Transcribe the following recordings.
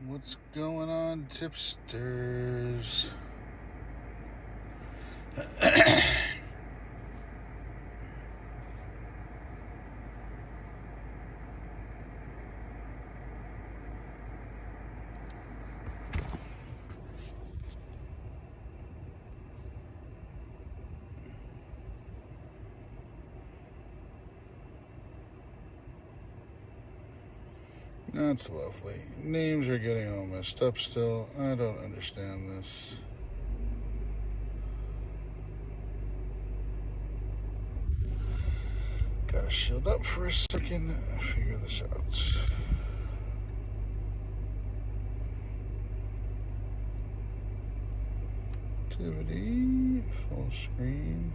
What's going on, tipsters? That's lovely. Names are getting all messed up still. I don't understand this. Gotta shield up for a second. Figure this out. Activity. Full screen.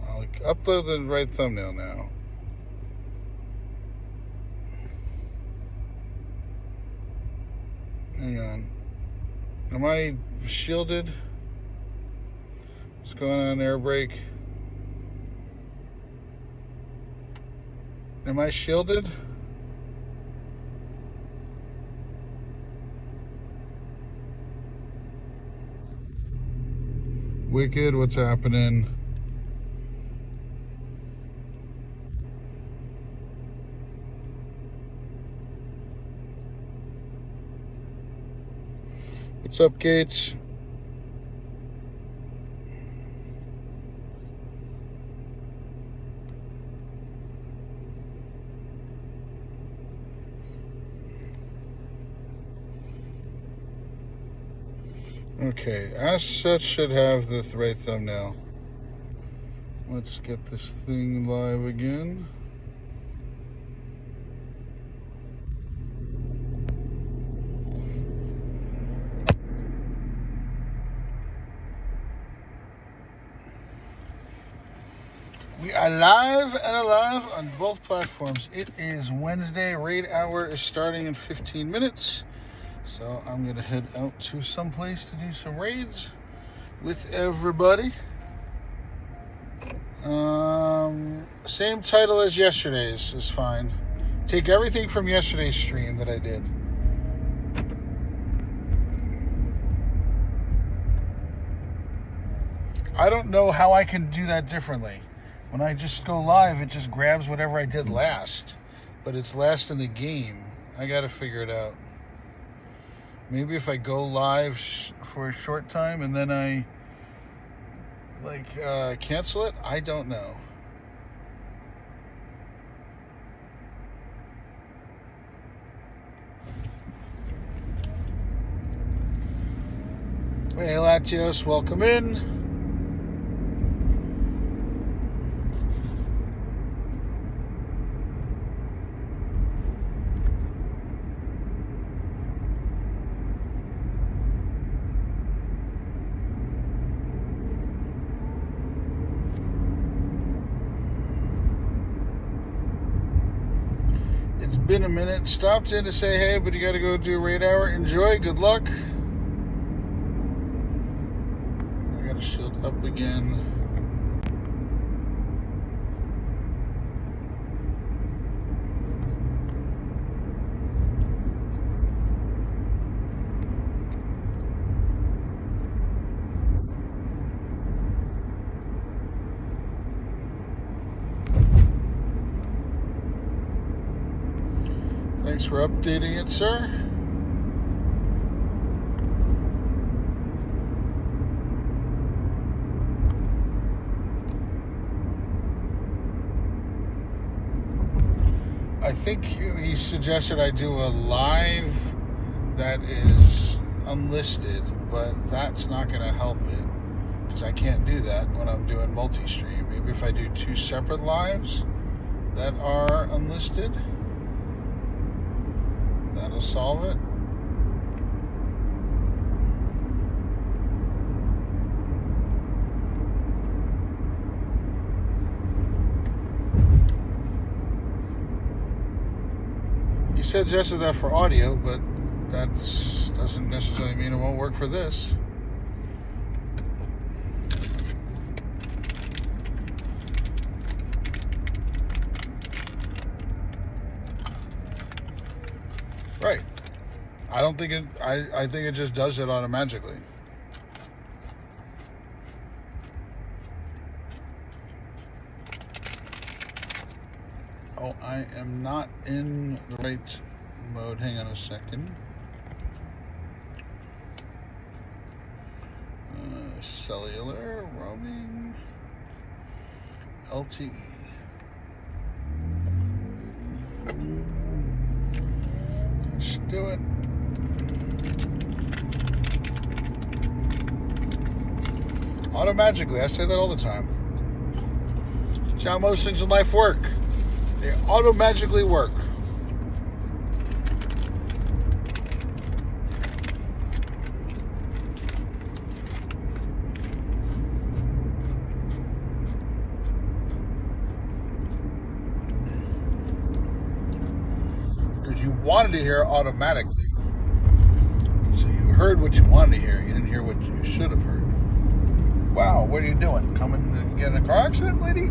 I'll upload the right thumbnail now. Hang on. Am I shielded? What's going on, air brake? Am I shielded? Wicked, what's happening? What's up, Gates? Okay, as such should have the right thumbnail. Let's get this thing live again. We are live and alive on both platforms. It is Wednesday. Raid hour is starting in 15 minutes. So I'm going to head out to someplace to do some raids with everybody. Same title as yesterday's is fine. Take everything from yesterday's stream that I did. I don't know how I can do that differently. When I just go live, it just grabs whatever I did last. But it's last in the game. I got to figure it out. Maybe if I go live for a short time and then I cancel it, I don't know. Hey, Latios, welcome in. It's been a minute. Stopped in to say hey, but you got to go do raid hour. Enjoy. Good luck. I got to shield up again. Thanks for updating it, sir. I think he suggested I do a live that is unlisted, but that's not going to help it because I can't do that when I'm doing multi-stream. Maybe if I do two separate lives that are unlisted, that'll solve it. You suggested that for audio, but that doesn't necessarily mean it won't work for this. Right. I don't think it, I think it just does it automatically. Oh, I am not in the right mode. Hang on a second. Cellular, roaming, LTE. That should do it. Automagically, I say that all the time. That's how most things in life work. They automagically work. Because you wanted to hear automatically. So you heard what you wanted to hear. You didn't hear what you should have heard. Wow, what are you doing? Coming to get in a car accident, lady?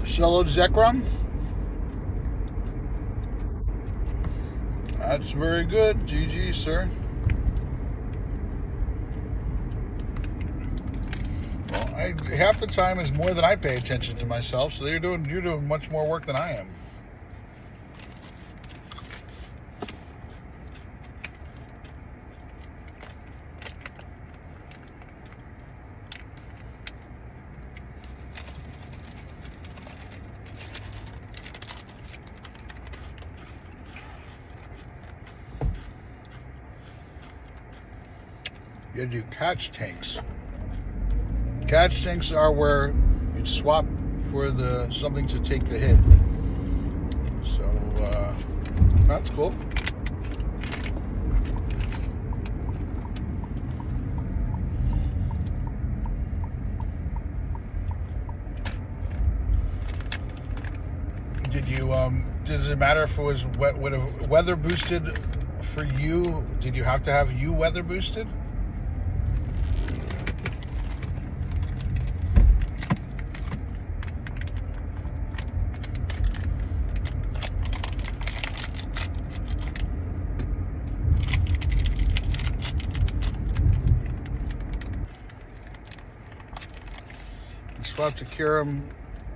Shallow Zekrom. That's very good. GG, sir. Well, half the time is more than I pay attention to myself, so you're doing much more work than I am. You gotta do catch tanks. Catch tanks are where you swap for something to take the hit. So that's cool. Did you does it matter if it was weather boosted for you? Did you have to have you weather boosted? Swap to Kyurem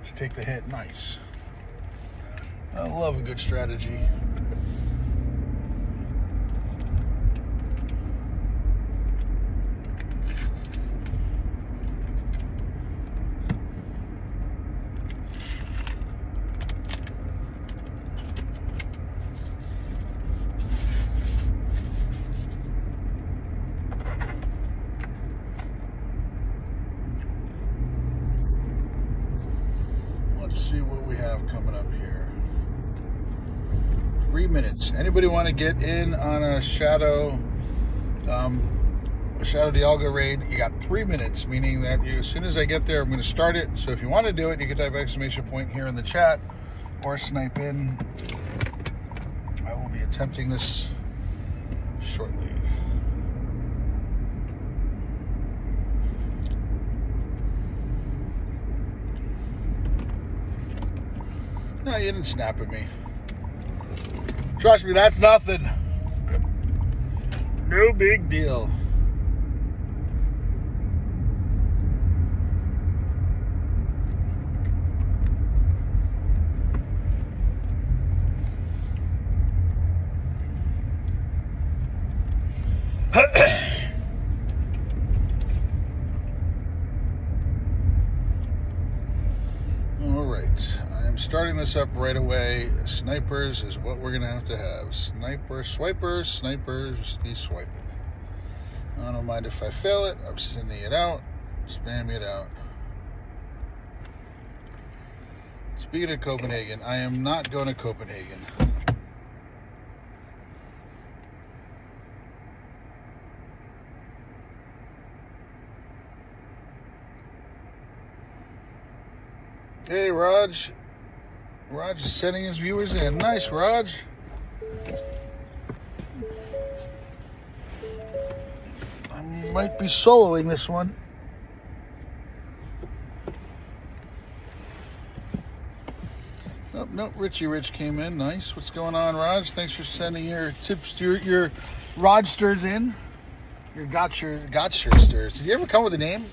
to take the hit. Nice. I love a good strategy. Let's see what we have coming up here. 3 minutes. Anybody want to get in on a Shadow Dialga raid? You got 3 minutes, meaning that as soon as I get there, I'm going to start it. So if you want to do it, you can type exclamation point here in the chat or snipe in. I will be attempting this shortly. No, you didn't snap at me. Trust me, that's nothing. No big deal. Starting this up right away. Snipers is what we're gonna have to have. Snipers be swiping. I don't mind if I fail it. I'm sending it out, spamming it out. Speaking of Copenhagen, I am not going to Copenhagen. Hey, Raj. Raj is sending his viewers in. Nice, Raj. I might be soloing this one. Oh, no, Richie Rich came in. Nice. What's going on, Raj? Thanks for sending your tips, your Rodsters in. Your Gotchersters. Did you ever come with a name?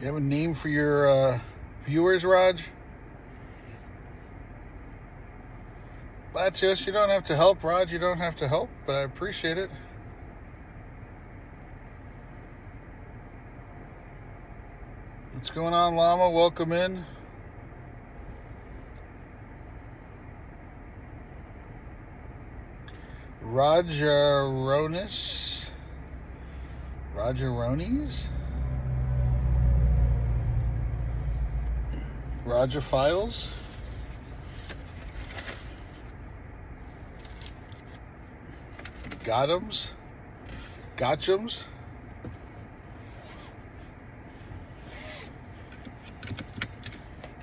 You have a name for your viewers, Raj? Latios, you don't have to help. Raj, you don't have to help, but I appreciate it. What's going on, Llama? Welcome in. Ronis? Rogeronies? Roger Files? Gotchums?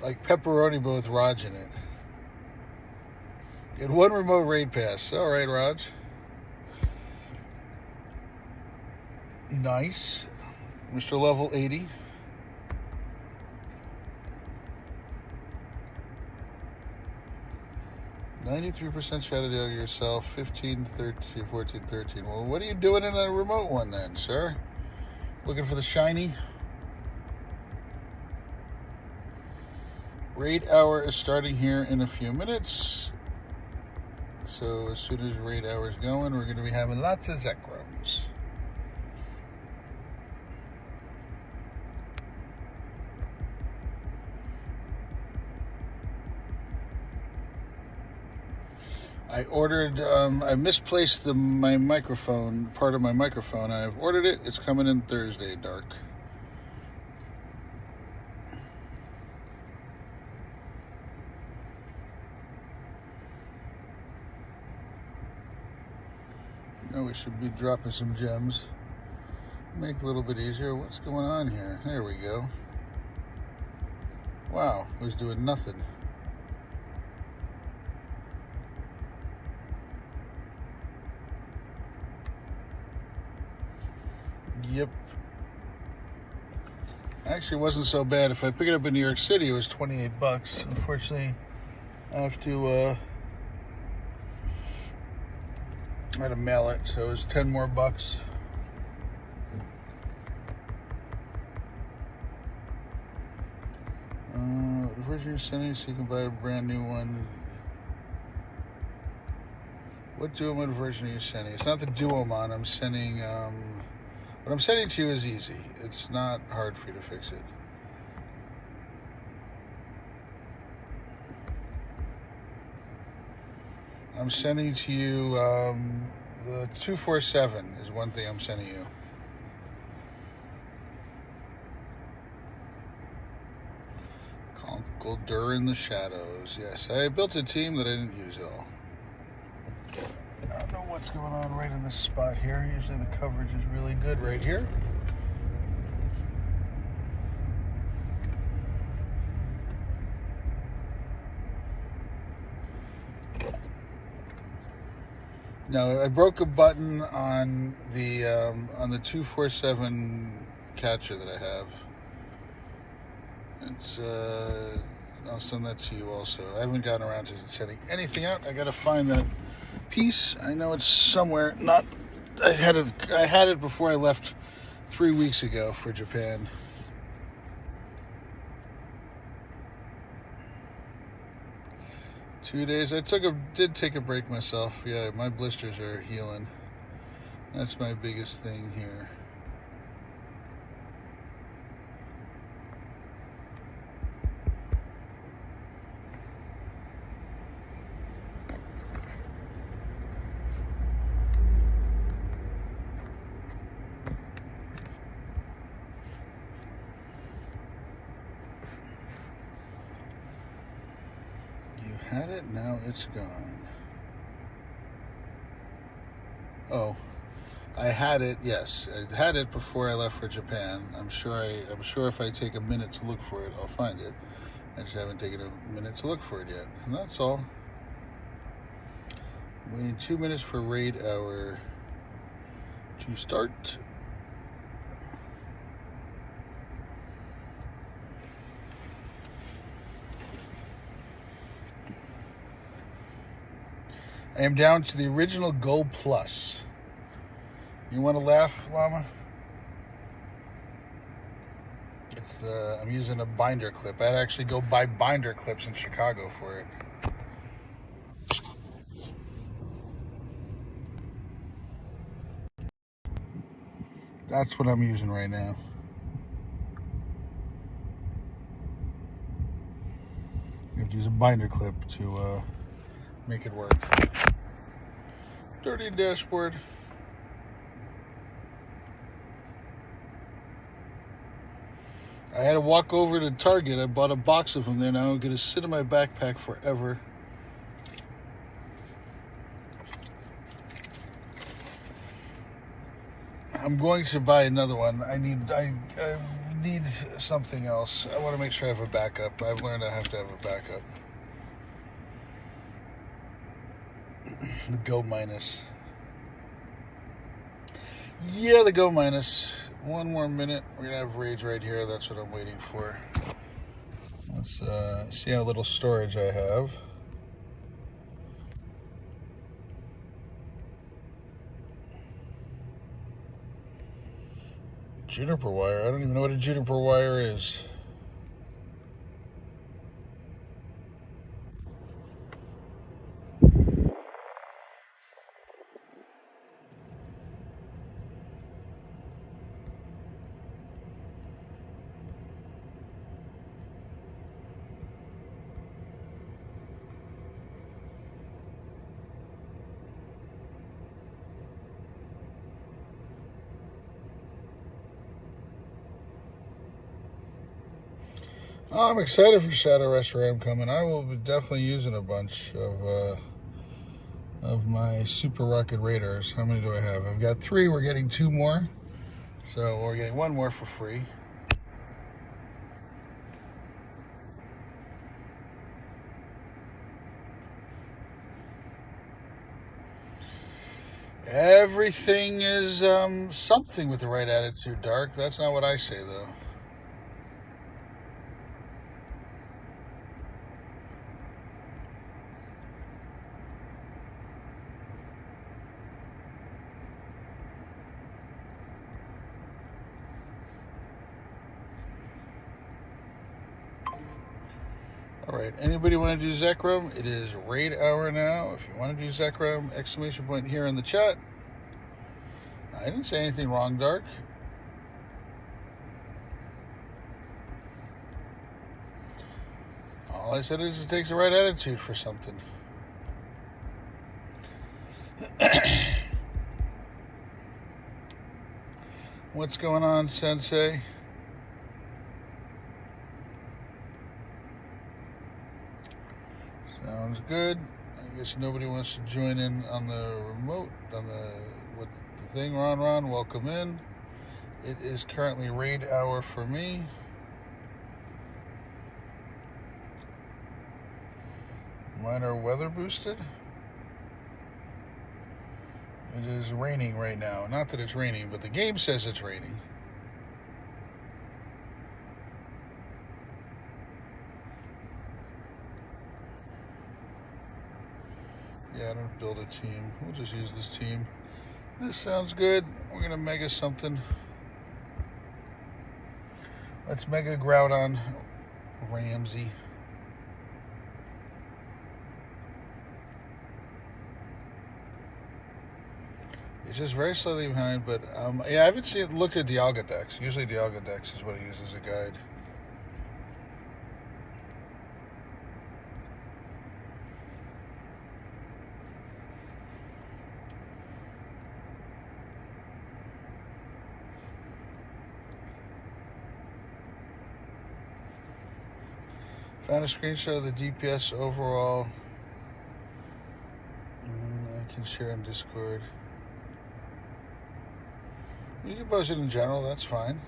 Like pepperoni, but with Raj in it. Get one remote raid pass. All right, Raj. Nice. Mr. Level 80. %, Shadow Dialga yourself, 15, 13, 14, 13. Well, what are you doing in a remote one then, sir? Looking for the shiny? Raid hour is starting here in a few minutes. So as soon as raid hour is going, we're going to be having lots of Zekrums. I ordered, I misplaced my microphone, part of my microphone. I've ordered it. It's coming in Thursday, Dark. Now we should be dropping some gems. Make it a little bit easier. What's going on here? There we go. Wow, I was doing nothing. Yep. Actually, it wasn't so bad. If I pick it up in New York City, it was 28 bucks. Unfortunately, I have to, I had to mail it, so it was 10 more bucks. The version you're sending, so you can buy a brand new one. What Duomon version are you sending? It's not the Duomon. I'm sending, what I'm sending to you is easy. It's not hard for you to fix it. I'm sending to you, the 247 is one thing I'm sending you. Conquildur in the Shadows. Yes, I built a team that I didn't use at all. I don't know what's going on right in this spot here. Usually the coverage is really good right here. Now, I broke a button on the 247 catcher that I have. It's I'll send that to you also. I haven't gotten around to sending anything out. I gotta find that piece. I know it's somewhere. Not. I had it before I left 3 weeks ago for Japan. Two days. Did take a break myself. Yeah, my blisters are healing. That's my biggest thing here. You had it, now it's gone. Oh, I had it. Yes, I had it before I left for Japan. I'm sure if I take a minute to look for it, I'll find it. I just haven't taken a minute to look for it yet, and that's all. I'm waiting 2 minutes for raid hour to start. I am down to the original Gold Plus. You want to laugh, Llama? I'm using a binder clip. I'd actually go buy binder clips in Chicago for it. That's what I'm using right now. You have to use a binder clip to make it work. Dirty dashboard. I had to walk over to Target. I bought a box of them there. Now I'm going to sit in my backpack forever. I'm going to buy another one. I need something else. I want to make sure I have a backup. I've learned I have to have a backup. The Go Minus. Yeah, the Go Minus. 1 more minute. We're going to have raids right here. That's what I'm waiting for. Let's see how little storage I have. Juniper wire. I don't even know what a juniper wire is. Oh, I'm excited for Shadow Reshiram coming. I will be definitely using a bunch of my Super Rocket Raiders. How many do I have? I've got 3. We're getting 2 more. So we're getting 1 more for free. Everything is something with the right attitude, Dark. That's not what I say, though. Alright, anybody want to do Zekrom? It is raid hour now. If you want to do Zekrom, exclamation point here in the chat. I didn't say anything wrong, Dark. All I said is it takes the right attitude for something. What's going on, Sensei? Sounds good. I guess nobody wants to join in on the remote, with the thing. Ron, welcome in. It is currently raid hour for me. Mine are weather boosted. It is raining right now. Not that it's raining, but the game says it's raining. Yeah, I don't build a team. We'll just use this team. This sounds good. We're going to mega something. Let's mega Groudon Ramsey. It's just very slightly behind, but yeah, I haven't looked at Dialga decks. Usually Dialga decks is what I use as a guide. If Found a screenshot of the DPS overall. I can share in Discord. You can post it in general, that's fine.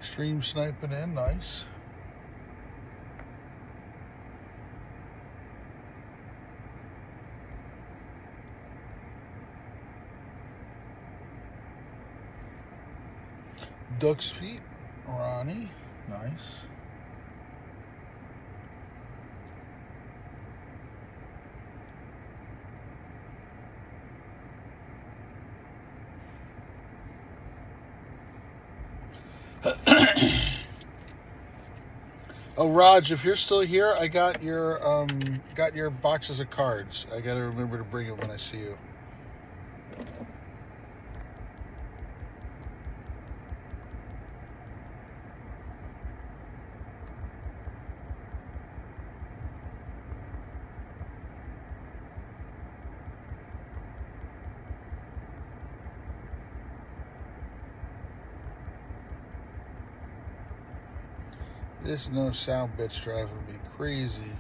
Stream sniping in, nice. Duck's feet, Ronnie, nice. Oh, Raj, if you're still here, I got your boxes of cards. I gotta remember to bring it when I see you. This no sound bitch driving me crazy.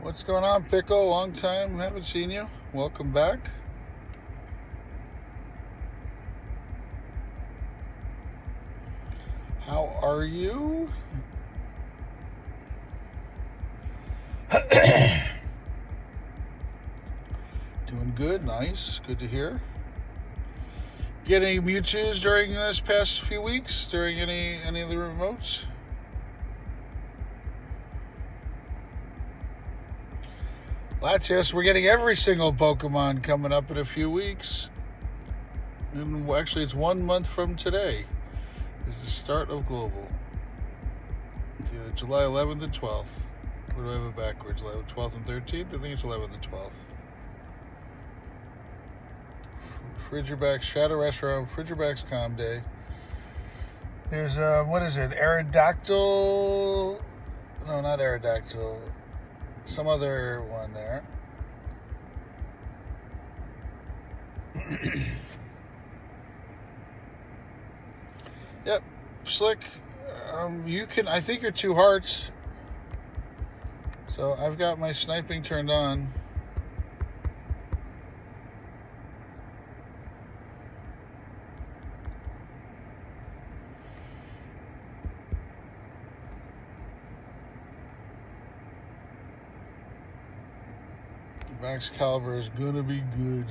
What's going on, Pickle? Long time, haven't seen you. Welcome back. How are you? Doing good, nice, good to hear. Get any Mewtwo's during this past few weeks? During any of the remotes? Latias, we're getting every single Pokemon coming up in a few weeks. And actually, it's 1 month from today. Is the start of Global. July 11th and 12th. Where do I have it backwards? 12th and 13th? I think it's 11th and 12th. Frigibax, Shadow Reshiram, Frigibax Calm Day. There's, what is it? Aerodactyl? No, not Aerodactyl. Some other one there. Yep, Slick. You can, I think you're 2 hearts. So I've got my sniping turned on. Max Caliber is gonna be good.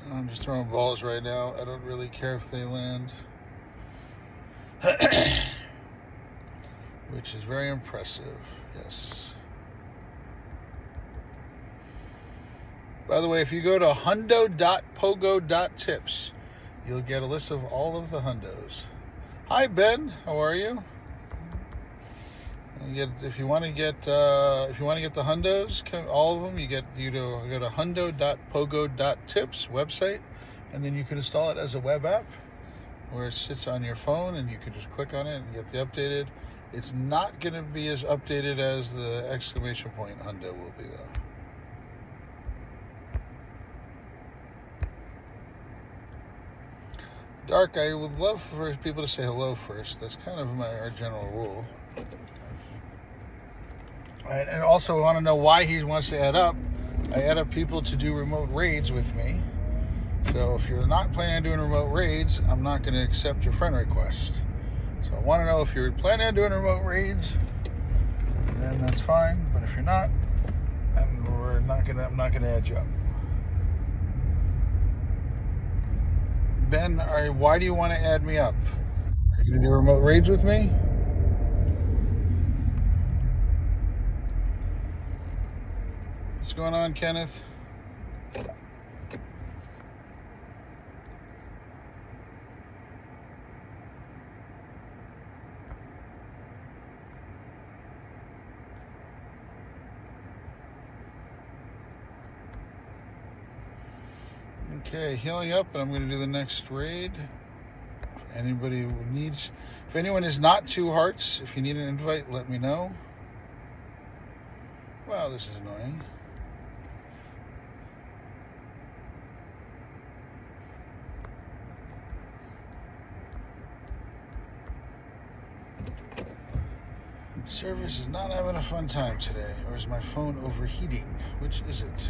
I'm just throwing balls right now. I don't really care if they land. Which is very impressive, yes. By the way, if you go to hundo.pogo.tips, you'll get a list of all of the hundos. Hi, Ben. How are you? If you want to get the hundos, all of them, you go to hundo.pogo.tips website, and then you can install it as a web app where it sits on your phone, and you can just click on it and get the updated. It's not going to be as updated as the exclamation point hundo will be, though. Dark, I would love for people to say hello first. That's kind of our general rule. And also, I want to know why he wants to add up. I add up people to do remote raids with me. So if you're not planning on doing remote raids, I'm not going to accept your friend request. So I want to know if you're planning on doing remote raids, then that's fine. But if you're not, then I'm not going to add you up. Ben, why do you want to add me up? Are you going to do remote raids with me? What's going on, Kenneth? Okay, healing up, and I'm going to do the next raid. If anybody needs, if anyone is not 2 hearts, if you need an invite, let me know. Wow, this is annoying. Service is not having a fun time today, or is my phone overheating? Which is it?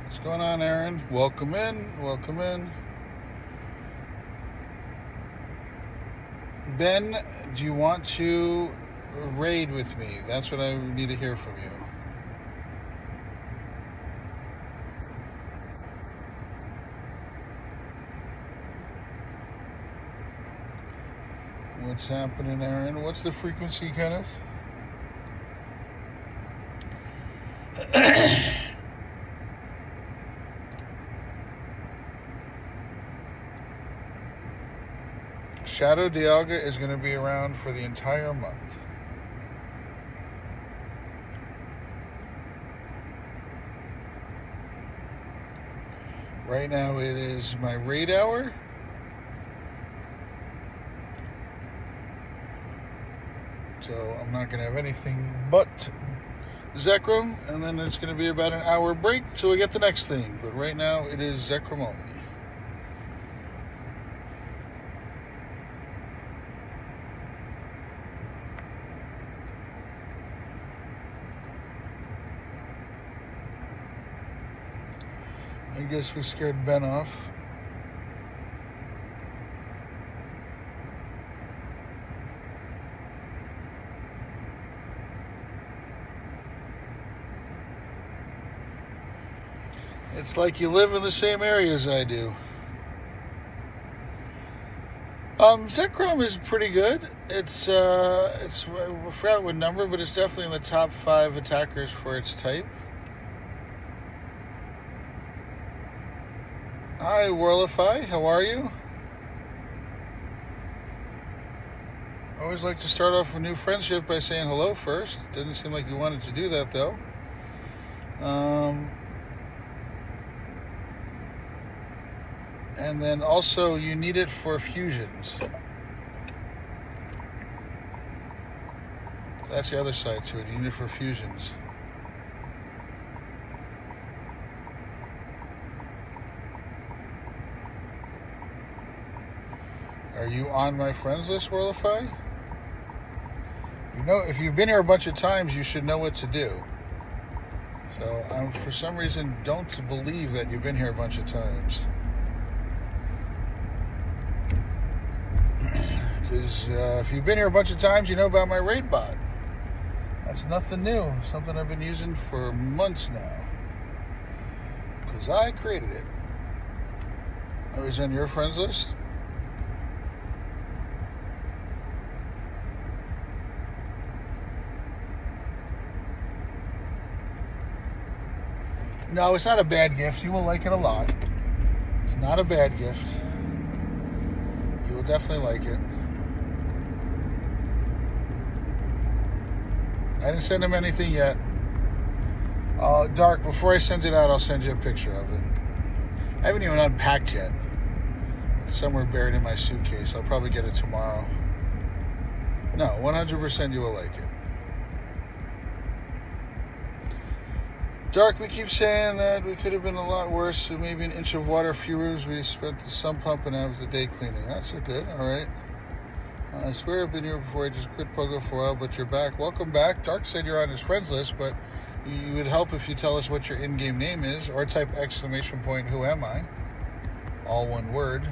What's going on, Aaron? Welcome in. Welcome in. Ben, do you want to raid with me? That's what I need to hear from you. What's happening, Aaron? What's the frequency, Kenneth? Shadow Dialga is going to be around for the entire month. Right now it is my raid hour. So I'm not going to have anything but Zekrom, and then it's going to be about an hour break till we get the next thing. But right now it is Zekrom only. I guess we scared Ben off. It's like you live in the same area as I do. Zekrom is pretty good. It's I forgot what number, but it's definitely in the top 5 attackers for its type. Hi, Whirlify. How are you? I always like to start off a new friendship by saying hello first. Didn't seem like you wanted to do that, though. And then also, you need it for fusions. That's the other side to it. You need it for fusions. Are you on my friends list, Whirlify? You know, if you've been here a bunch of times, you should know what to do. So, I, for some reason, don't believe that you've been here a bunch of times. Because if you've been here a bunch of times, you know about my raid bot. That's nothing new. Something I've been using for months now. Because I created it. I was on your friends list. No, it's not a bad gift. You will like it a lot. It's not a bad gift. You will definitely like it. I didn't send him anything yet. Dark, before I send it out, I'll send you a picture of it. I haven't even unpacked yet. It's somewhere buried in my suitcase. I'll probably get it tomorrow. No, 100% you will like it. Dark, we keep saying that we could have been a lot worse. Maybe an inch of water, a few rooms. We spent the sump pump and that was the day cleaning. That's so good. All right. I swear I've been here before. I just quit Pogo for a while, but you're back. Welcome back. Dark said you're on his friends list, but you would help if you tell us what your in-game name is, or type exclamation point, who am I? All one word.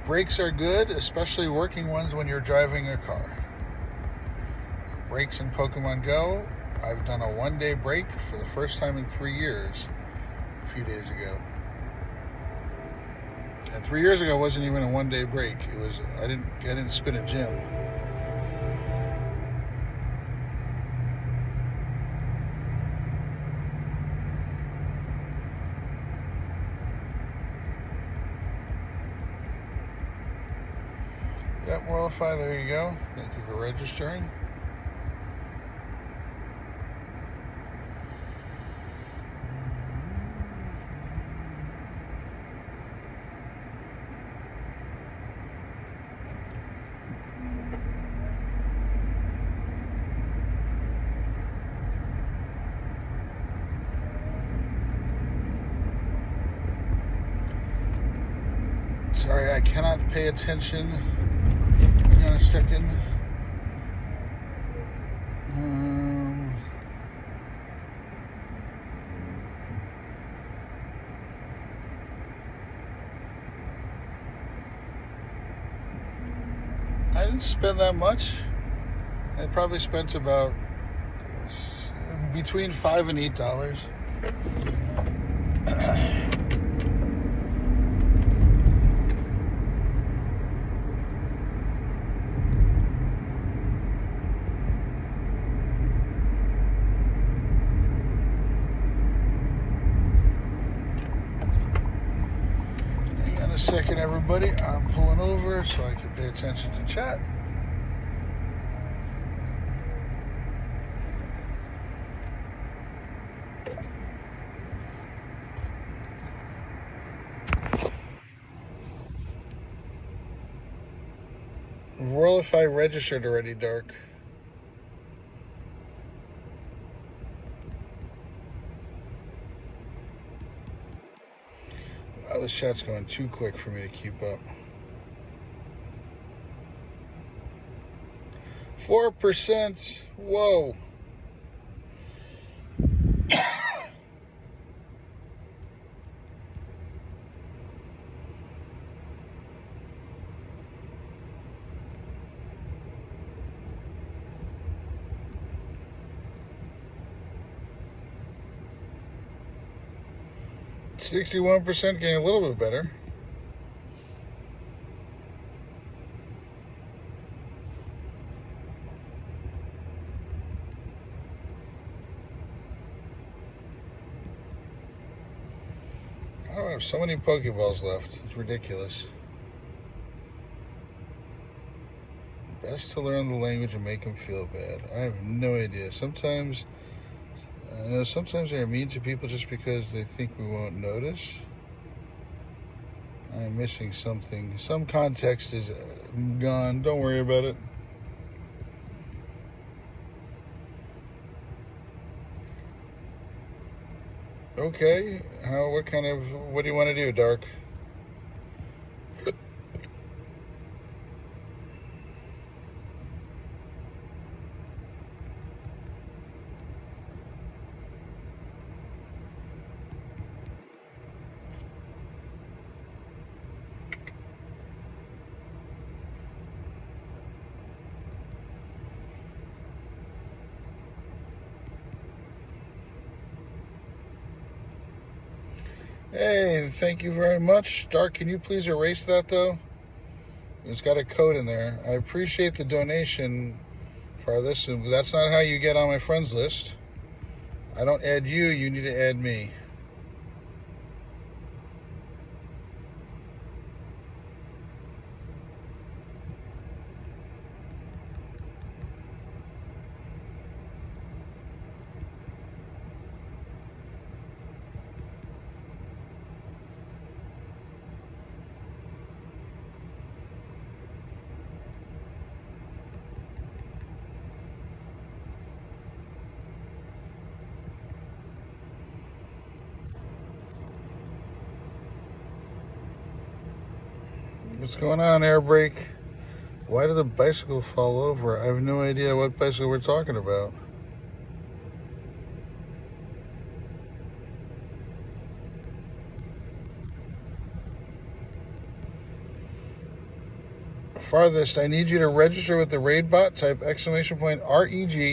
Brakes are good, especially working ones when you're driving a car. Brakes in Pokemon Go. I've done a 1-day break for the first time in 3 years a few days ago. And 3 years ago wasn't even a one-day break. It was I didn't spin a gym. Yep, Worldify, there you go. Thank you for registering. Sorry, I cannot pay attention. Hang on a second. I didn't spend that much. I probably spent about between $5 and $8. A second, everybody. I'm pulling over so I can pay attention to chat. Worldify registered already, Dark. Wow, this chat's going too quick for me to keep up. 4%. Whoa. %, getting a little bit better. I don't have so many Pokeballs left. It's ridiculous. Best to learn the language and make them feel bad. I have no idea. Sometimes, I know sometimes they're mean to people just because they think we won't notice. I'm missing something. Some context is gone. Don't worry about it. Okay. What do you want to do, Dark? Hey, thank you very much. Dark, can you please erase that, though? It's got a code in there. I appreciate the donation for this. That's not how you get on my friends list. I don't add you. You need to add me. What's going on, air brake? Why did the bicycle fall over? I have no idea what bicycle we're talking about. Farthest, I need you to register with the raid bot. Type !REG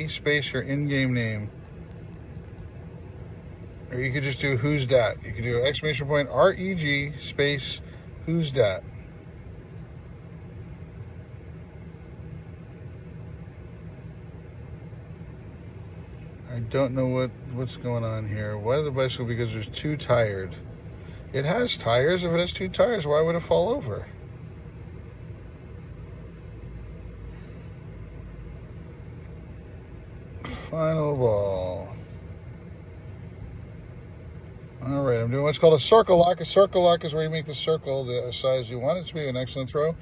space your in-game name. Or you could just do who's dat. You could do !REG space Who's that? I don't know what's going on here. Why did the bicycle? Because there's two tired. It has tires. If it has two tires, why would it fall over? Final ball. All right, I'm doing what's called a circle lock. A circle lock is where you make the circle the size you want it to be. An excellent throw.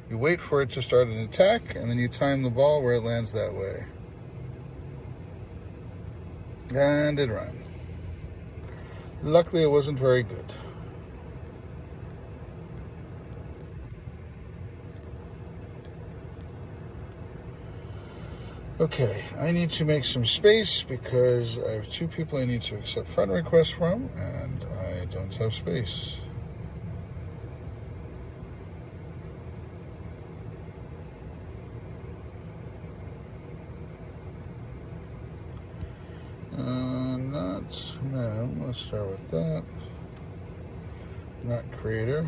You wait for it to start an attack, and then you time the ball where it lands that way. And it ran. Luckily, it wasn't very good. Okay, I need to make some space because I have two people I need to accept friend requests from, and I don't have space. Not ma'am. Let's start with that. Not creator.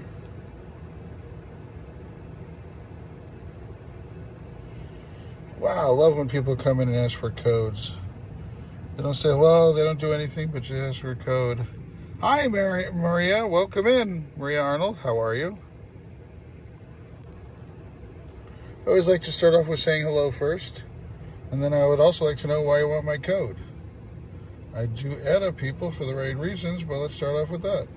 Wow, I love when people come in and ask for codes. They don't say hello, they don't do anything, but just ask for a code. Hi, Maria. Welcome in. Maria Arnold, how are you? I always like to start off with saying hello first, and then I would also like to know why you want my code. I do add up people for the right reasons, but let's start off with that.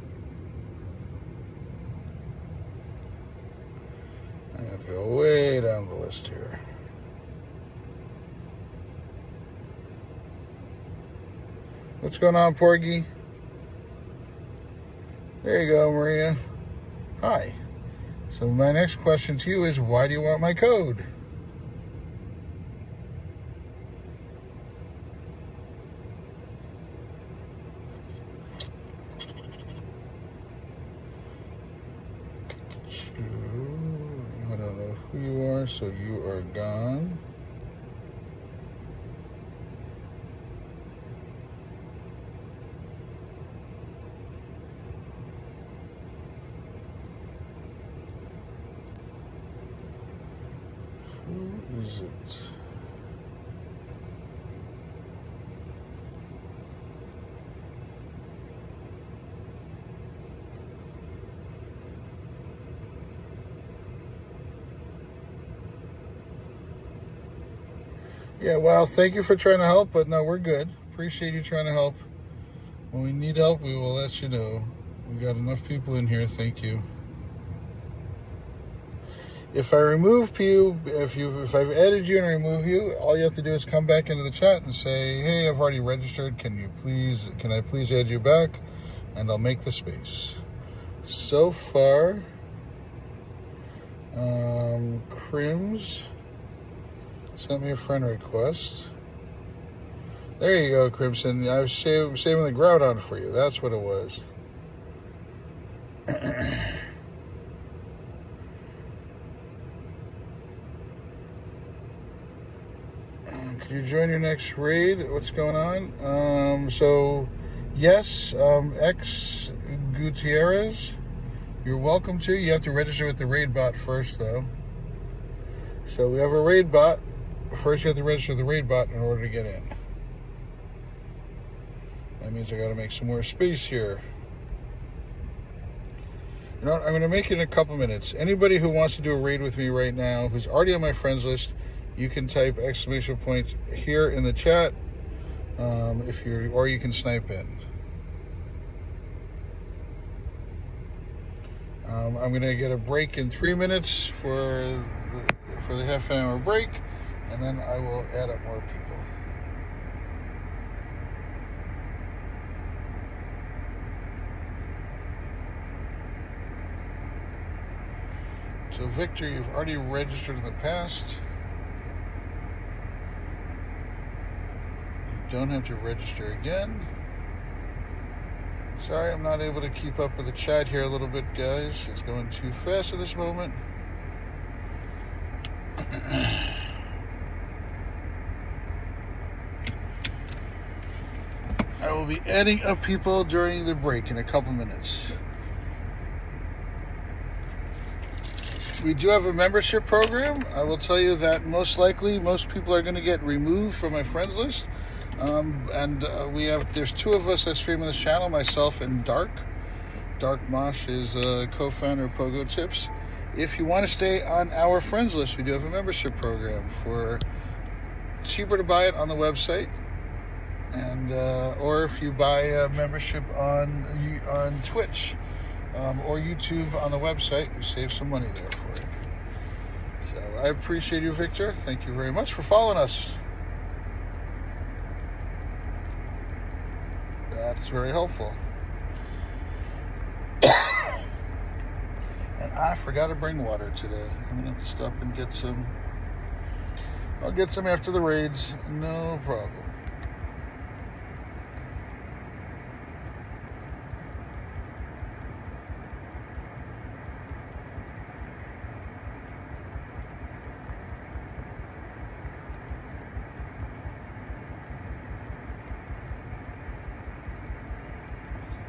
I have to go way down the list here. What's going on, Porgy? There you go, Maria. Hi. So my next question to you is, why do you want my code? I don't know who you are, so you are gone. Who is it? Yeah, well, thank you for trying to help, but no, we're good. Appreciate you trying to help. When we need help, we will let you know. We got enough people in here, thank you. If I remove you, if I've added you and remove you, all you have to do is come back into the chat and say, hey, I've already registered, can I please add you back? And I'll make the space. So far, Crims sent me a friend request. There you go, Crimson. I was saving the Groudon for you. That's what it was. Could you join your next raid? What's going on? So, yes, X Gutierrez, you're welcome to. You have to register with the raid bot first, though. So we have a raid bot. First, you have to register the raid bot in order to get in. That means I got to make some more space here. You know what? I'm going to make it in a couple minutes. Anybody who wants to do a raid with me right now, who's already on my friends list, you can type exclamation point here in the chat, or you can snipe in. I'm going to get a break in 3 minutes for the half an hour break, and then I will add up more people. So Victor, you've already registered in the past. You don't have to register again. Sorry, I'm not able to keep up with the chat here a little bit, guys. It's going too fast at this moment. I will be adding up people during the break in a couple minutes. we do have a membership program. I will tell you that most likely most people are going to get removed from my friends list. There's two of us that stream on this channel, myself and Dark. Dark Mosh is a co-founder of Pogo Chips. If you want to stay on our friends list, we do have a membership program for cheaper to buy it on the website, and or if you buy a membership on Twitch or YouTube on the website, you save some money there for it. So I appreciate you, Victor. Thank you very much for following us. That's very helpful. And I forgot to bring water today. I'm gonna have to stop and get some. I'll get some after the raids, no problem.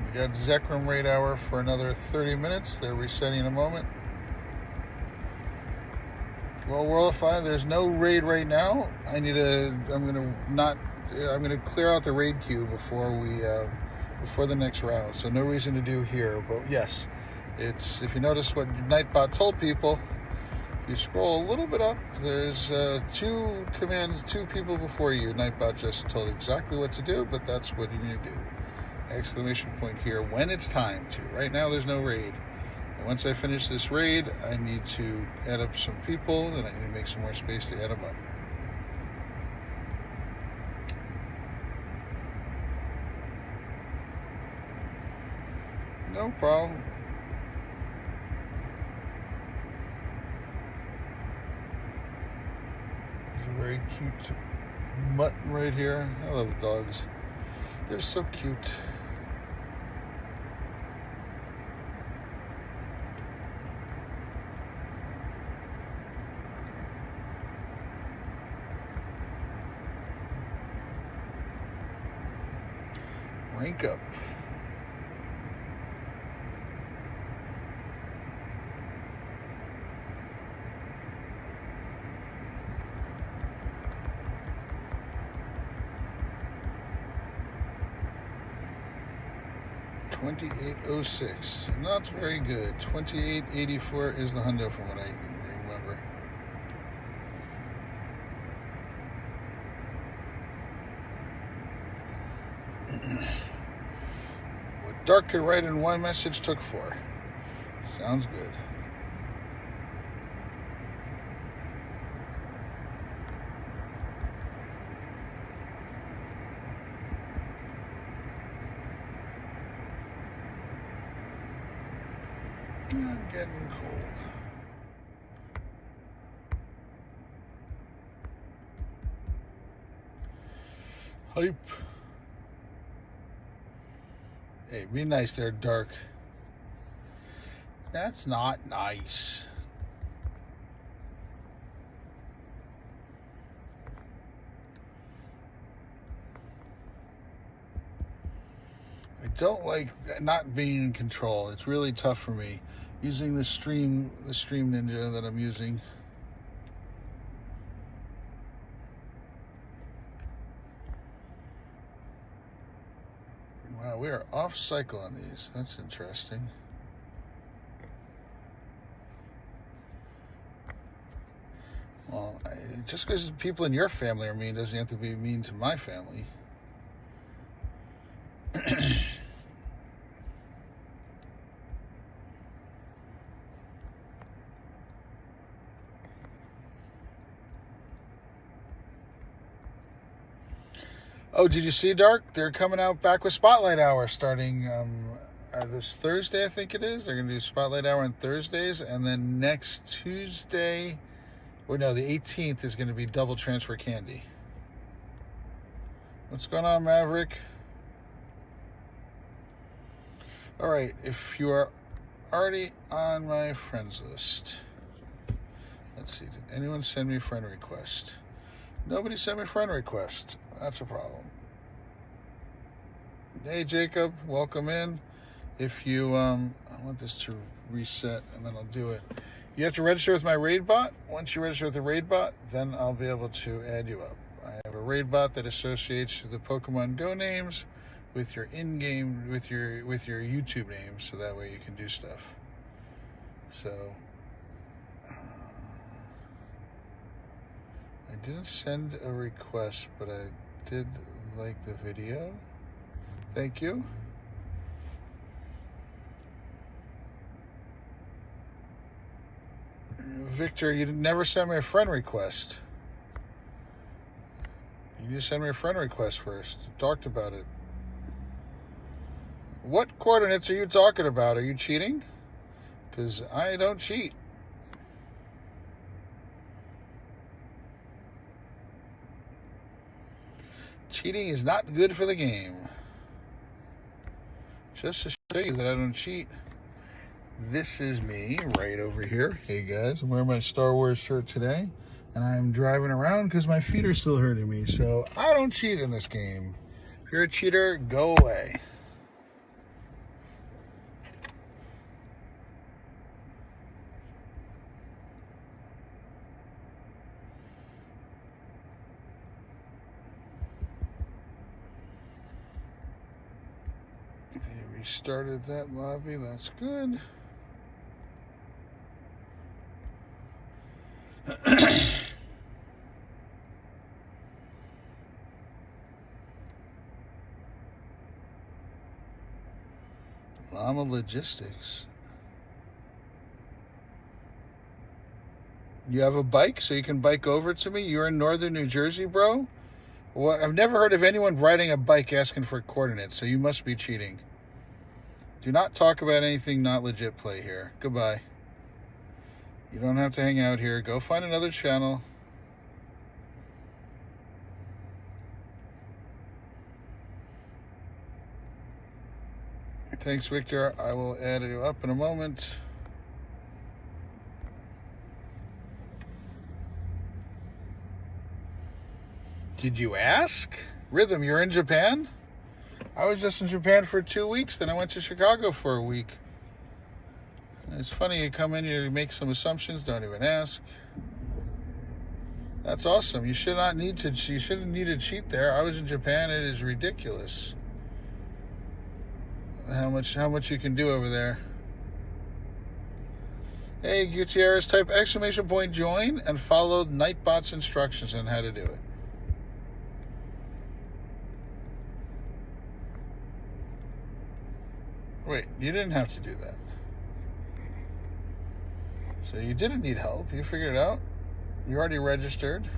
We got Zekrom raid hour for another 30 minutes. They're resetting in a moment. Well, Worldify, there's no raid right now. I'm gonna clear out the raid queue before the next round. So no reason to do here. But yes, if you notice what Nightbot told people, you scroll a little bit up. There's two people before you. Nightbot just told exactly what to do, but that's what you need to do. Exclamation point here when it's time to. Right now, there's no raid. Once I finish this raid, I need to add up some people, and I need to make some more space to add them up. No problem. There's a very cute mutton right here. I love dogs. They're so cute. Rank up. $28.06. Not very good. $28.84 is the hundo from what I remember. What Dark could write in one message took 4. Sounds good. I'm getting cold. Hype. Hey, be nice there, Dark. That's not nice. I don't like not being in control. It's really tough for me. Using the stream ninja that I'm using. Wow, we are off cycle on these. That's interesting. Well, just because people in your family are mean doesn't have to be mean to my family. Oh, did you see, Dark? They're coming out back with Spotlight Hour starting this Thursday, I think it is. They're going to do Spotlight Hour on Thursdays, and then next Tuesday, or no, the 18th is going to be Double Transfer Candy. What's going on, Maverick? All right, if you are already on my friends list, let's see, did anyone send me a friend request? Nobody sent me a friend request. That's a problem. Hey, Jacob, welcome in. If you, I want this to reset and then I'll do it. You have to register with my raid bot. Once you register with the raid bot, then I'll be able to add you up. I have a raid bot that associates the Pokemon Go names with your in-game, with your YouTube name, so that way you can do stuff. So I didn't send a request, but I did like the video. Thank you. Victor, you never sent me a friend request. You just sent me a friend request first. Talked about it. What coordinates are you talking about? Are you cheating? Because I don't cheat. Cheating is not good for the game. Just to show you that I don't cheat. This is me right over here. Hey guys, I'm wearing my Star Wars shirt today, and I'm driving around because my feet are still hurting me. So I don't cheat in this game. If you're a cheater, go away. They restarted that lobby. That's good. Llama Logistics. You have a bike, so you can bike over to me? You're in northern New Jersey, bro? Well, I've never heard of anyone riding a bike asking for coordinates, so you must be cheating. Do not talk about anything not legit play here. Goodbye. You don't have to hang out here. Go find another channel. Thanks, Victor. I will add you up in a moment. Did you ask? Rhythm, you're in Japan? I was just in Japan for 2 weeks, then I went to Chicago for a week. It's funny, you come in, you make some assumptions, don't even ask. That's awesome. You shouldn't need to cheat there. I was in Japan. It is ridiculous how much you can do over there. Hey, Gutierrez, type !! join and follow Nightbot's instructions on how to do it. Wait, you didn't have to do that. So you didn't need help. You figured it out. You already registered.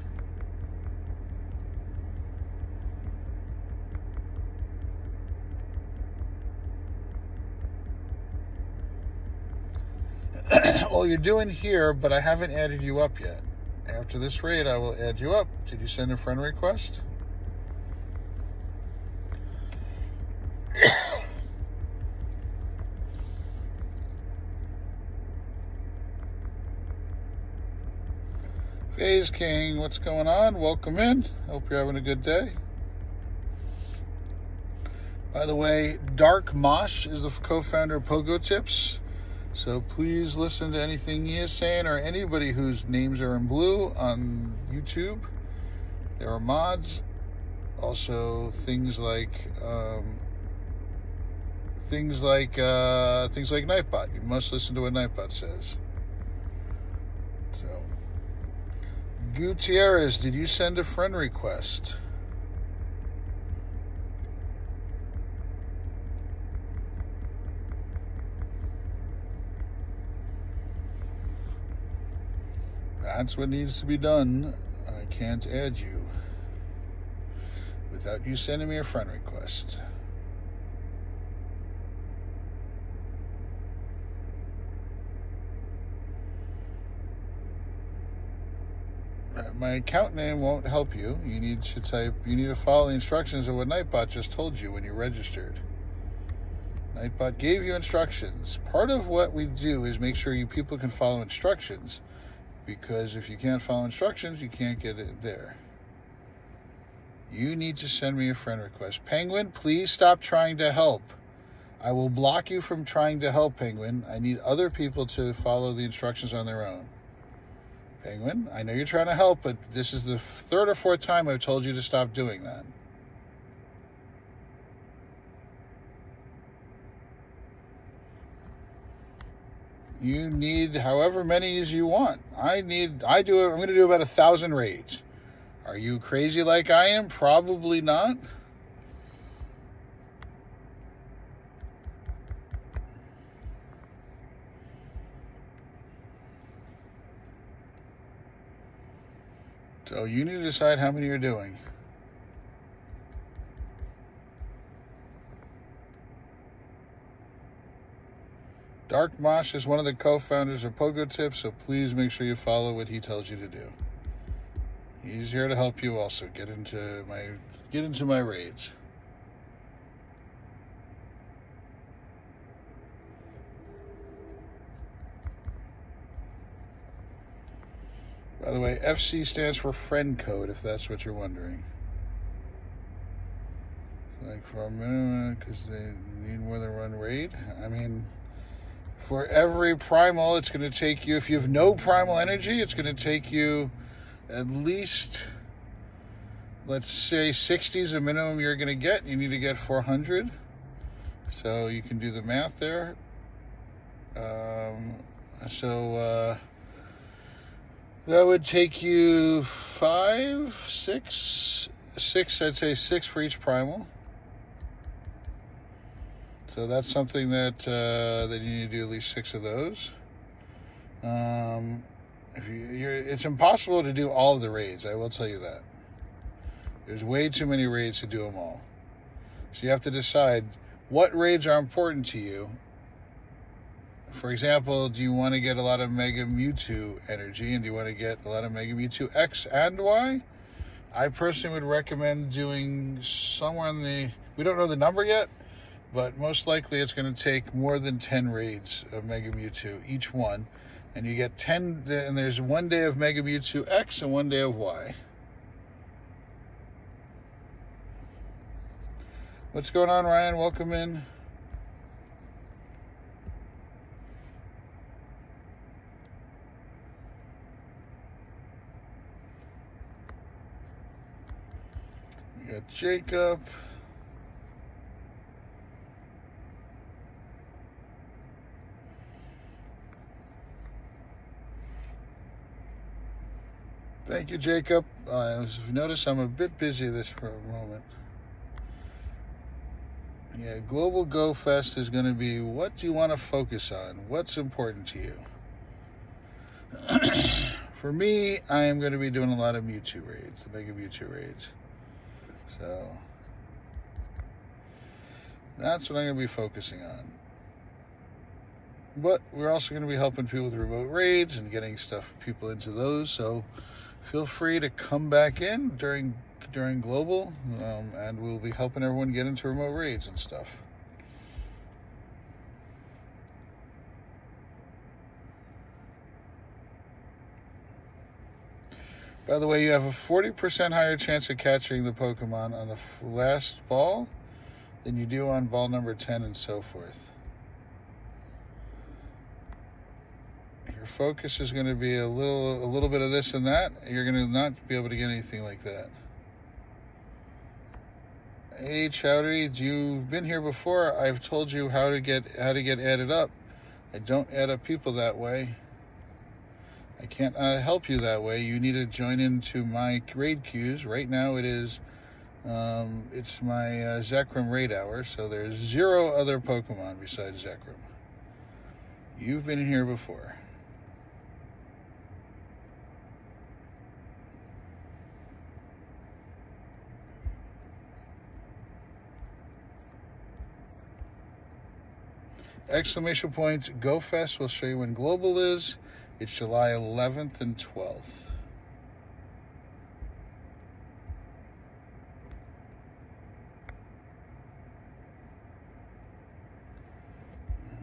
Well, you're doing here, but I haven't added you up yet. After this raid, I will add you up. Did you send a friend request? Phase King, what's going on? Welcome in. Hope you're having a good day. By the way, Dark Mosh is the co-founder of Pogo Tips. So please listen to anything he is saying or anybody whose names are in blue on YouTube. There are mods. Also things like Nightbot. You must listen to what Nightbot says. So Gutierrez, did you send a friend request? That's what needs to be done. I can't add you without you sending me a friend request. My account name won't help you. You need to follow the instructions of what Nightbot just told you when you registered. Nightbot gave you instructions. Part of what we do is make sure you people can follow instructions, because if you can't follow instructions, you can't get it there. You need to send me a friend request. Penguin, please stop trying to help. I will block you from trying to help, Penguin. I need other people to follow the instructions on their own. Penguin, I know you're trying to help, but this is the third or fourth time I've told you to stop doing that. You need however many as you want. I'm going to do about 1,000 raids. Are you crazy like I am? Probably not. So you need to decide how many you're doing. Dark Mosh is one of the co-founders of PogoTips, so please make sure you follow what he tells you to do. He's here to help you also get into my raids. By the way, FC stands for friend code, if that's what you're wondering. Like for a minute, because they need more than one raid. I mean, for every primal, it's going to take you, if you have no primal energy, it's going to take you at least, let's say 60 is the minimum you're going to get. You need to get 400. So you can do the math there. That would take you 5, 6, I'd say 6 for each primal. So that's something that you need to do at least 6 of those. It's impossible to do all of the raids, I will tell you that. There's way too many raids to do them all. So you have to decide what raids are important to you. For example, do you want to get a lot of Mega Mewtwo energy, and do you want to get a lot of Mega Mewtwo X and Y? I personally would recommend doing somewhere in the, we don't know the number yet, but most likely it's going to take more than 10 raids of Mega Mewtwo, each one. And you get 10, and there's one day of Mega Mewtwo X and one day of Y. What's going on, Ryan? Welcome in. We got Jacob. Thank you, Jacob. As you notice, I'm a bit busy this for a moment. Yeah, Global Go Fest is going to be, what do you want to focus on? What's important to you? For me, I am going to be doing a lot of Mewtwo raids, the Mega Mewtwo raids. So that's what I'm going to be focusing on. But we're also going to be helping people with remote raids and getting people into those. So feel free to come back in during Global, and we'll be helping everyone get into remote raids and stuff. By the way, you have a 40% higher chance of catching the Pokemon on the last ball than you do on ball number 10 and so forth. Your focus is going to be a little bit of this and that. You're going to not be able to get anything like that. Hey, Chowdery, you've been here before. I've told you how to get added up. I don't add up people that way. I can't help you that way. You need to join into my raid queues. Right now it is, it's my Zekrom raid hour, so there's 0 other Pokemon besides Zekrom. You've been here before. Exclamation point, Go Fest will show you when Global is. It's July 11th and 12th.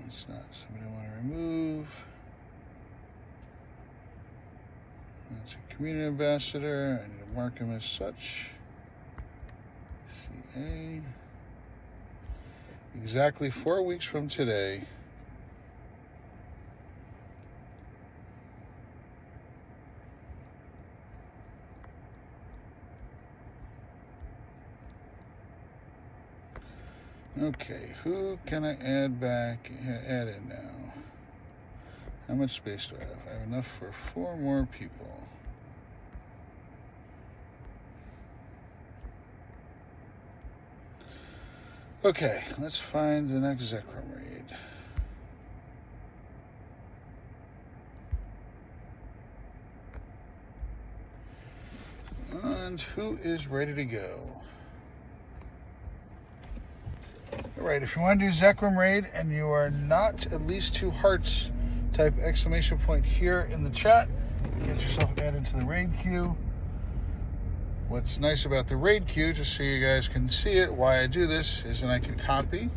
It's not somebody I want to remove. That's a community ambassador. I need to mark him as such. CA. exactly 4 weeks from today. Okay, who can I add back? Add in now. How much space do I have? I have enough for 4 more people. Okay, let's find the next Zekrom raid. And who is ready to go? Alright, if you want to do Zekrom raid and you are not at least 2 hearts, type exclamation point here in the chat. Get yourself added to the raid queue. What's nice about the raid queue, just so you guys can see it, why I do this, is that I can copy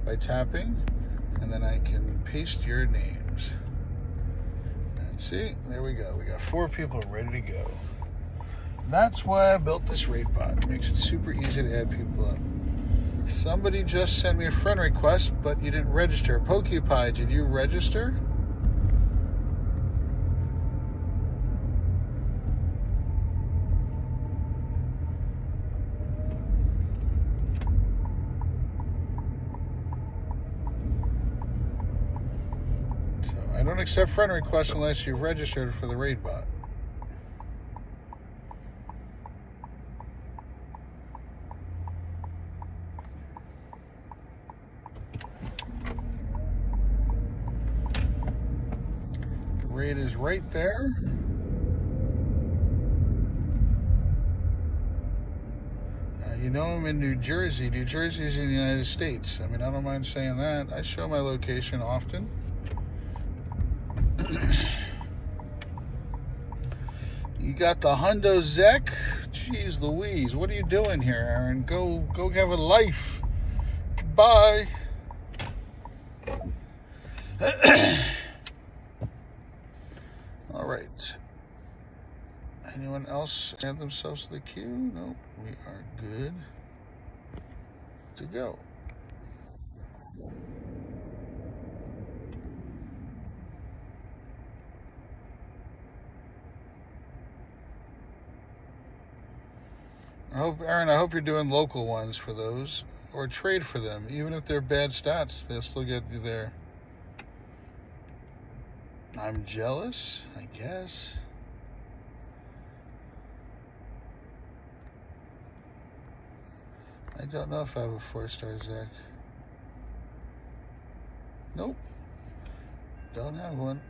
by tapping, and then I can paste your names. And see, there we go. We got 4 people ready to go. That's why I built this raid bot. It makes it super easy to add people up. Somebody just sent me a friend request, but you didn't register. PokePie, did you register? I don't accept friend requests unless you've registered for the raid bot. The raid is right there. You know I'm in New Jersey. New Jersey is in the United States. I mean, I don't mind saying that. I show my location often. You got the Hundo Zek? Jeez Louise, what are you doing here, Aaron? Go have a life. Goodbye. All right. Anyone else add themselves to the queue? No, we are good to go. Aaron, I hope you're doing local ones for those, or trade for them. Even if they're bad stats, they'll still get you there. I'm jealous, I guess. I don't know if I have a 4-star Zek. Nope. Don't have one.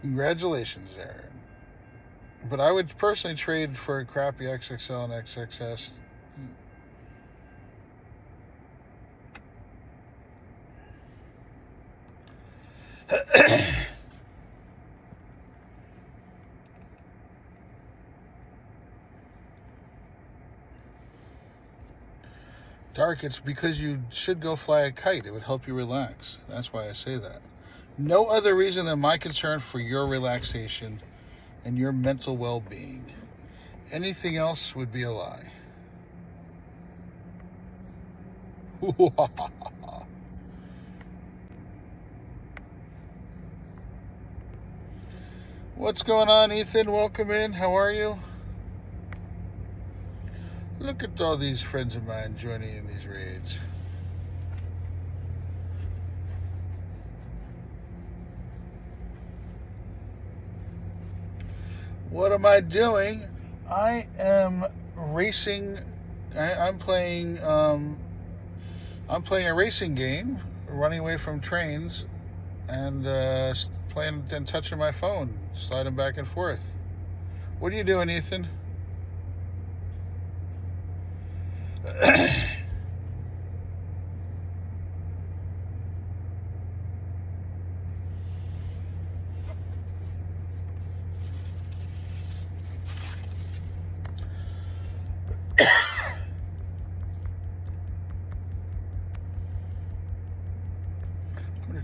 Congratulations, Aaron. But I would personally trade for a crappy XXL and XXS. Dark, it's because you should go fly a kite. It would help you relax. That's why I say that. No other reason than my concern for your relaxation and your mental well-being. Anything else would be a lie. What's going on, Ethan? Welcome in. How are you? Look at all these friends of mine joining in these raids. What am I doing? I am racing. I'm playing a racing game, running away from trains, and playing and touching my phone, sliding back and forth. What are you doing, Ethan?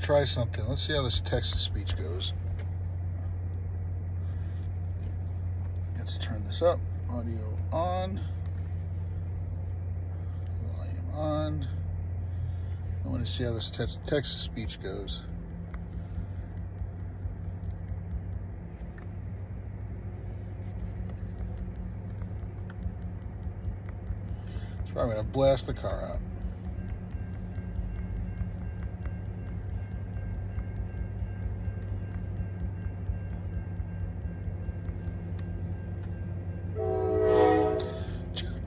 Try something. Let's see how this text-to-speech goes. Let's turn this up. Audio on. on. I want to see how this text-to-speech goes. It's probably going to blast the car out.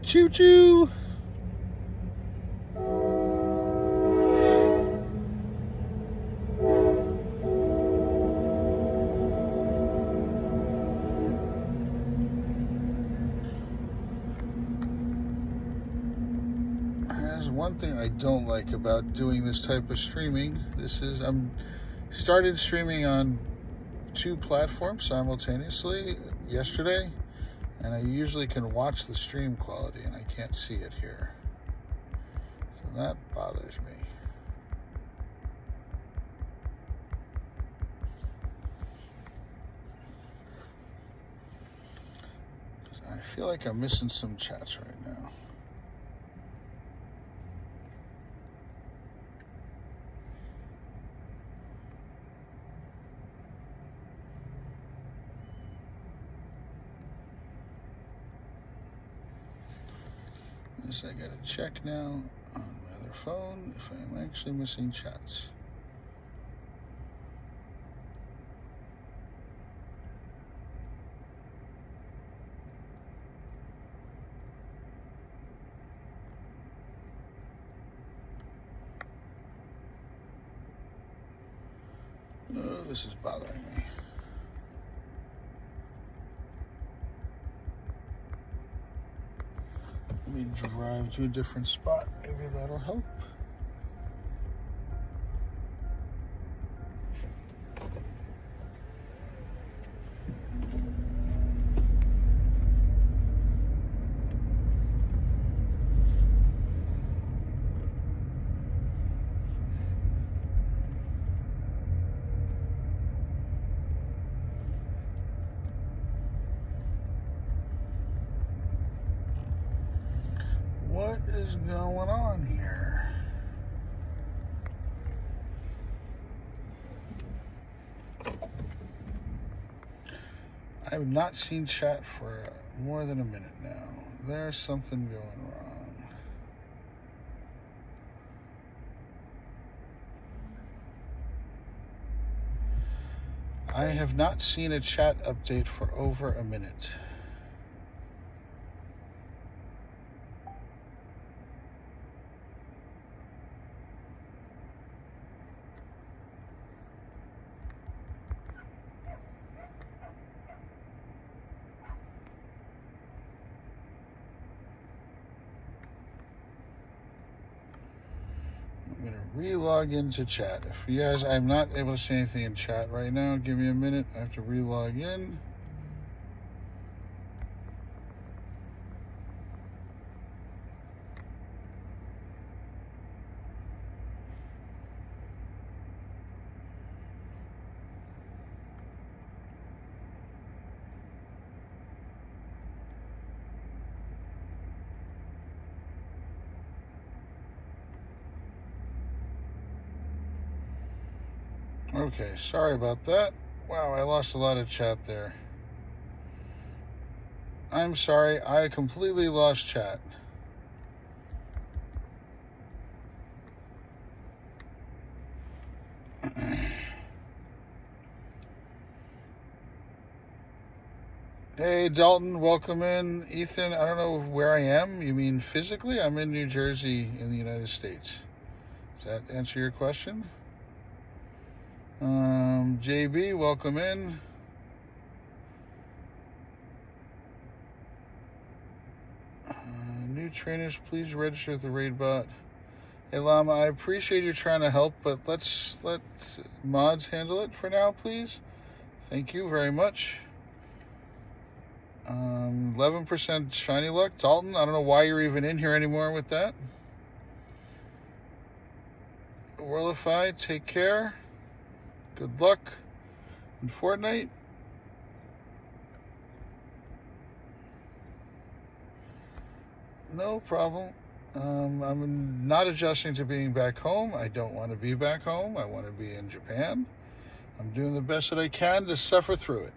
Choo-choo! There's one thing I don't like about doing this type of streaming. I'm started streaming on 2 platforms simultaneously yesterday. And I usually can watch the stream quality, and I can't see it here. So that bothers me. I feel like I'm missing some chats right now. I gotta check now on my other phone if I'm actually missing chats. Oh, this is bothering me. Let me drive to a different spot. Maybe that'll help. What is going on here? I have not seen chat for more than a minute now. There's something going wrong. I have not seen a chat update for over a minute. Re-log into chat. If you guys, I'm not able to see anything in chat right now. Give me a minute. I have to re-log in. Okay, sorry about that. Wow, I lost a lot of chat there. I'm sorry, I completely lost chat. Hey, Dalton, welcome in. Ethan, I don't know where I am. You mean physically? I'm in New Jersey in the United States. Does that answer your question? JB, welcome in. New trainers, please register with the raid bot. Hey, Llama, I appreciate you trying to help, but let's let mods handle it for now, please. Thank you very much. 11% shiny luck. Dalton, I don't know why you're even in here anymore with that. Whirlify, take care. Good luck in Fortnite. No problem. I'm not adjusting to being back home. I don't want to be back home. I want to be in Japan. I'm doing the best that I can to suffer through it.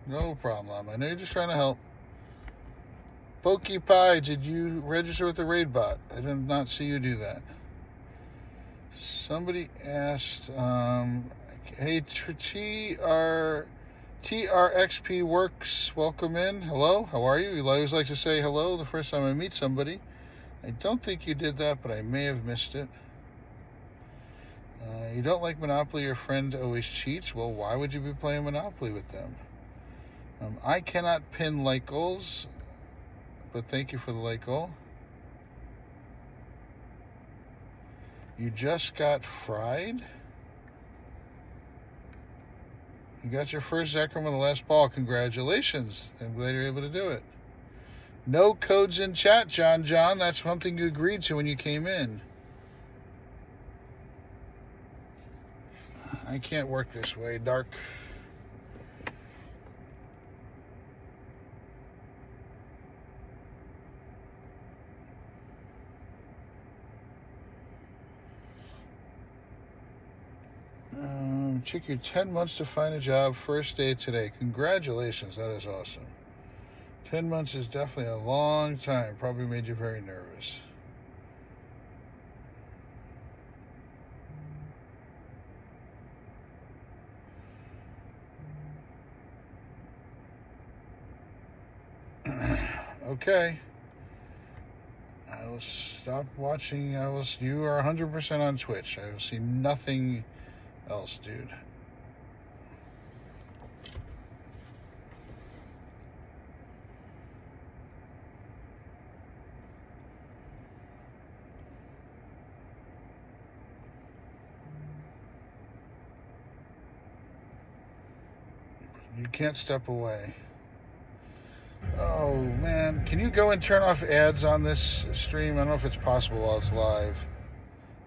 No problem. I know you're just trying to help. PokePie, did you register with the raid bot? I did not see you do that. Somebody asked, hey, TRXP Works, welcome in. Hello, how are you? You always like to say hello the first time I meet somebody. I don't think you did that, but I may have missed it. You don't like Monopoly, your friend always cheats. Well, why would you be playing Monopoly with them? I cannot pin like goals, but thank you for the like goal. You just got fried? You got your first Zekrom on the last ball. Congratulations. I'm glad you're able to do it. No codes in chat, John. That's something you agreed to when you came in. I can't work this way, Dark. Took you 10 months to find a job, first day today. Congratulations, that is awesome. 10 months is definitely a long time. Probably made you very nervous. Okay. I will stop watching. You are 100% on Twitch. I will see nothing else, dude. You can't step away. Oh man, can you go and turn off ads on this stream? I don't know if it's possible while it's live,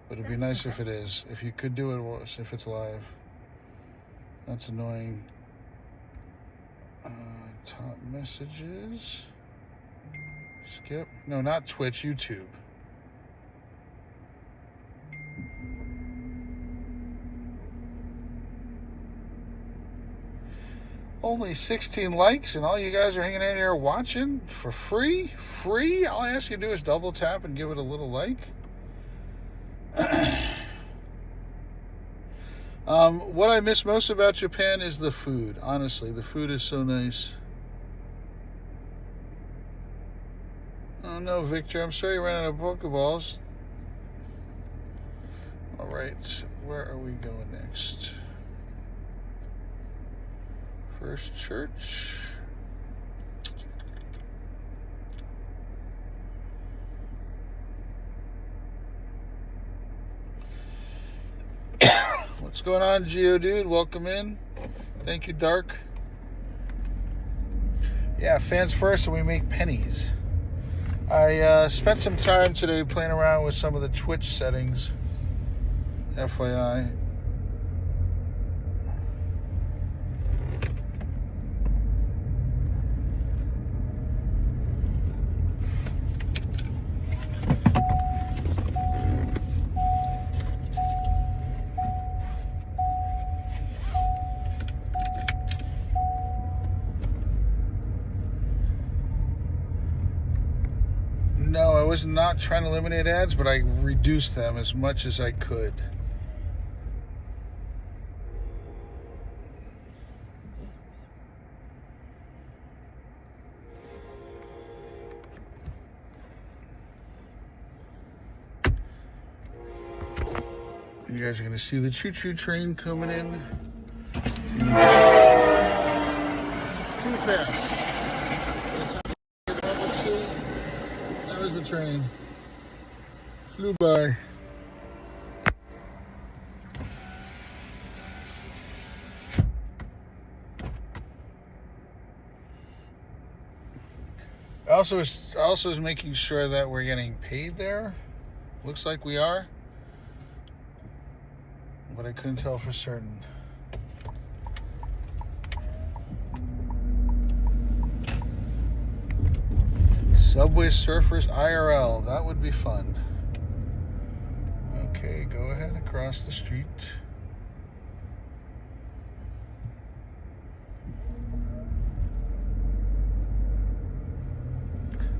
but it'd be nice if it is. If you could do it if it's live. That's annoying. Top messages. Skip. No, not Twitch, YouTube. Only 16 likes and all you guys are hanging out here watching for free? Free? All I ask you to do is double tap and give it a little like. What I miss most about Japan is the food. Honestly, the food is so nice. Oh no, Victor, I'm sorry you ran out of Pokeballs. Alright, where are we going next? First Church. What's going on, Geodude? Welcome in. Thank you, Dark. Yeah, fans first, and we make pennies. I spent some time today playing around with some of the Twitch settings. FYI. No, I was not trying to eliminate ads, but I reduced them as much as I could. You guys are going to see the choo-choo train coming in. Too fast. Let's see. That was the train. Flew by. I also was making sure that we're getting paid there. Looks like we are. But I couldn't tell for certain. Subway Surfers IRL. That would be fun. Okay, go ahead across the street.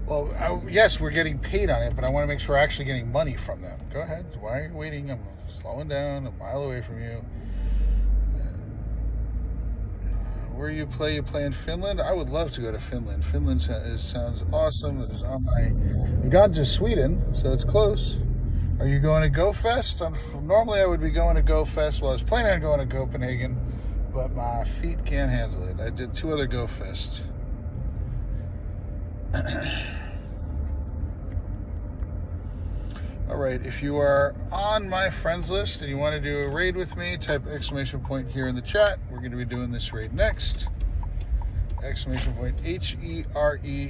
Well, yes, we're getting paid on it, but I want to make sure we're actually getting money from them. Go ahead. Why are you waiting? I'm slowing down a mile away from you. Where you play in Finland? I would love to go to Finland. Finland sounds awesome. It is on my... I've gone to Sweden, so it's close. Are you going to Go Fest? Normally I would be going to Go Fest. Well, I was planning on going to Copenhagen, but my feet can't handle it. I did 2 other Go Fest. Alright, if you are on my friends list and you want to do a raid with me, type ! here in the chat. We're going to be doing this raid next. ! HERE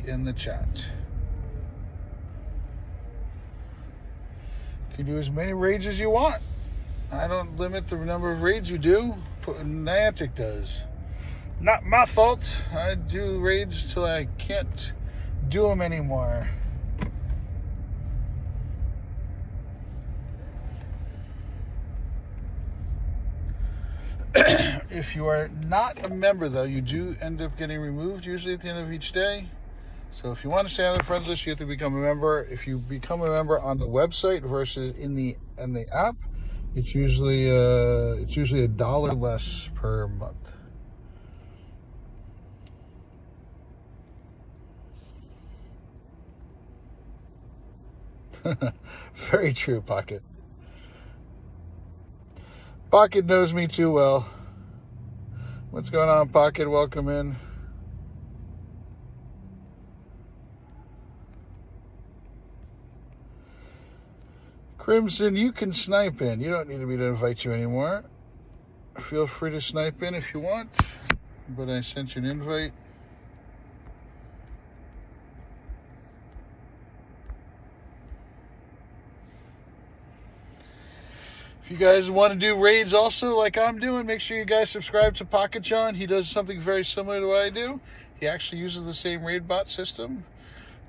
in the chat. You can do as many raids as you want. I don't limit the number of raids you do. Niantic does. Not my fault. I do raids till I can't do them anymore. If you are not a member, though, you do end up getting removed usually at the end of each day. So if you want to stay on the friends list, you have to become a member. If you become a member on the website versus in the app, it's usually $1 less per month. Very true, Pocket. Pocket knows me too well. What's going on, Pocket? Welcome in. Crimson, you can snipe in. You don't need me to invite you anymore. Feel free to snipe in if you want, but I sent you an invite. If you guys want to do raids also like I'm doing, make sure you guys subscribe to Pocket John. He does something very similar to what I do. He actually uses the same raid bot system.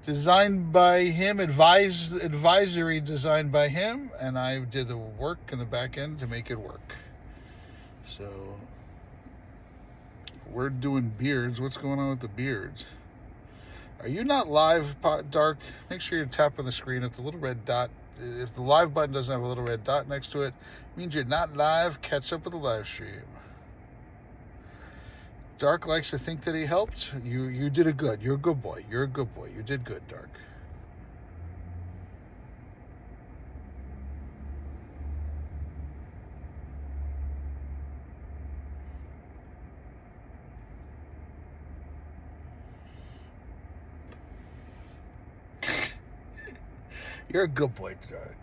Designed by him, advisory designed by him, and I did the work in the back end to make it work. So, we're doing beards. What's going on with the beards? Are you not live, Dark? Make sure you tap on the screen at the little red dot. If the live button doesn't have a little red dot next to it, it means you're not live. Catch up with the live stream. Dark likes to think that he helped. You did a good. You're a good boy. You're a good boy. You did good, Dark. You're a good boy,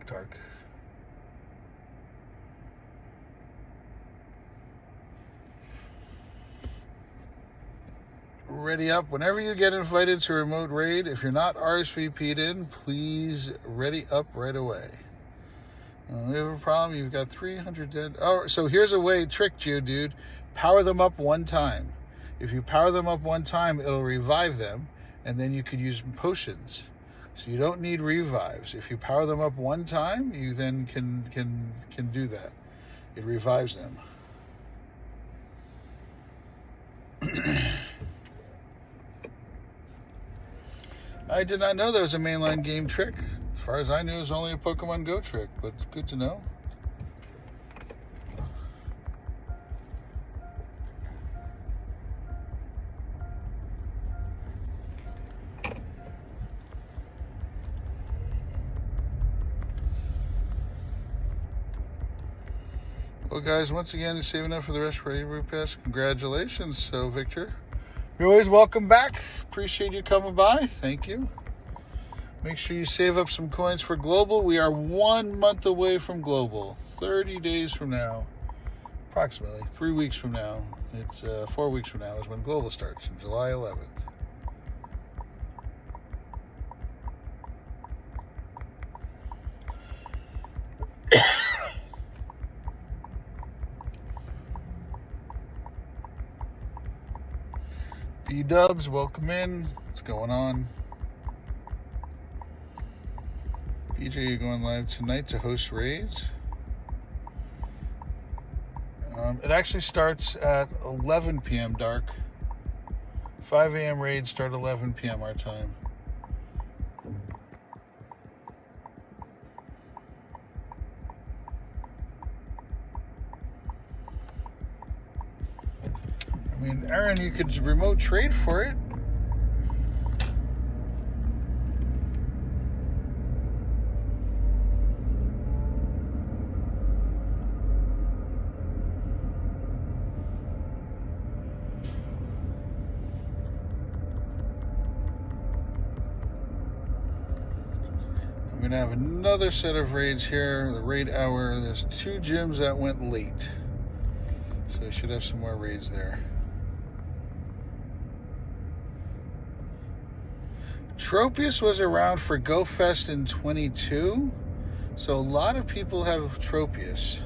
Dark. Ready up. Whenever you get invited to a remote raid, if you're not RSVP'd in, please ready up right away. We have a problem. You've got 300 dead. Oh, so here's a way. Tricked you, dude. Power them up one time. If you power them up one time, it'll revive them, and then you could use potions. So you don't need revives. If you power them up one time, you then can do that. It revives them. I did not know there was a mainline game trick. As far as I knew, it was only a Pokemon Go trick, but it's good to know. Well, guys, once again, you're saving up for the rest of the Route Pass. Congratulations, so Victor. You're always welcome back. Appreciate you coming by. Thank you. Make sure you save up some coins for Global. We are 1 month away from Global. 30 days from now. Approximately 3 weeks from now. It's 4 weeks from now is when Global starts, on July 11th. B-Dubs, welcome in. What's going on? PJ, you going live tonight to host raids? It actually starts at 11 p.m. dark. 5 a.m. raids start 11 p.m. our time. I mean, Aaron, you could remote trade for it. I'm going to have another set of raids here, the raid hour. There's 2 gyms that went late. So I should have some more raids there. Tropius was around for GoFest in 22. So a lot of people have Tropius.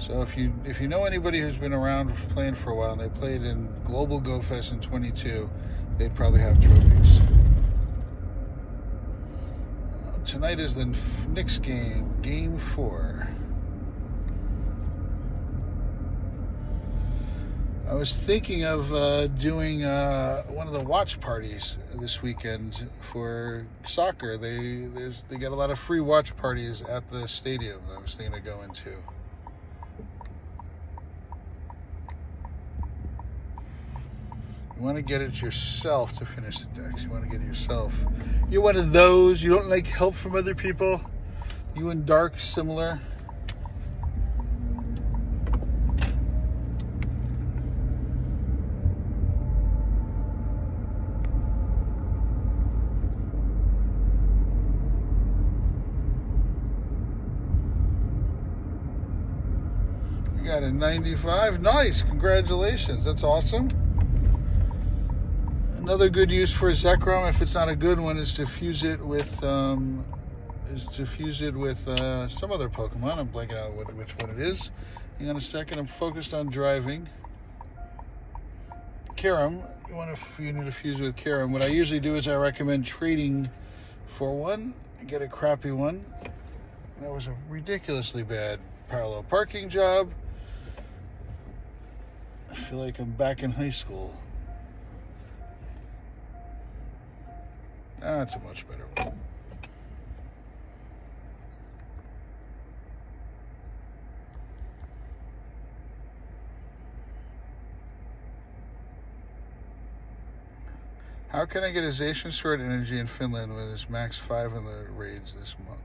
So if you know anybody who's been around playing for a while and they played in Global GoFest in 22, they'd probably have Tropius. Tonight is the next game, Game 4. I was thinking of doing one of the watch parties this weekend for soccer. They got a lot of free watch parties at the stadium that I was thinking of going to. You want to get it yourself to finish the decks. You want to get it yourself. You're one of those. You don't like help from other people. You and Dark similar. You got a 95. Nice. Congratulations. That's awesome. Another good use for Zekrom, if it's not a good one, is to fuse it with some other Pokemon. I'm blanking out which one it is. Hang on a second. I'm focused on driving. Karam. You need to fuse with Karam. What I usually do is I recommend trading for one, get a crappy one. That was a ridiculously bad parallel parking job. I feel like I'm back in high school. That's a much better one. How can I get a Zacian Sword Energy in Finland when it's max 5 in the raids this month?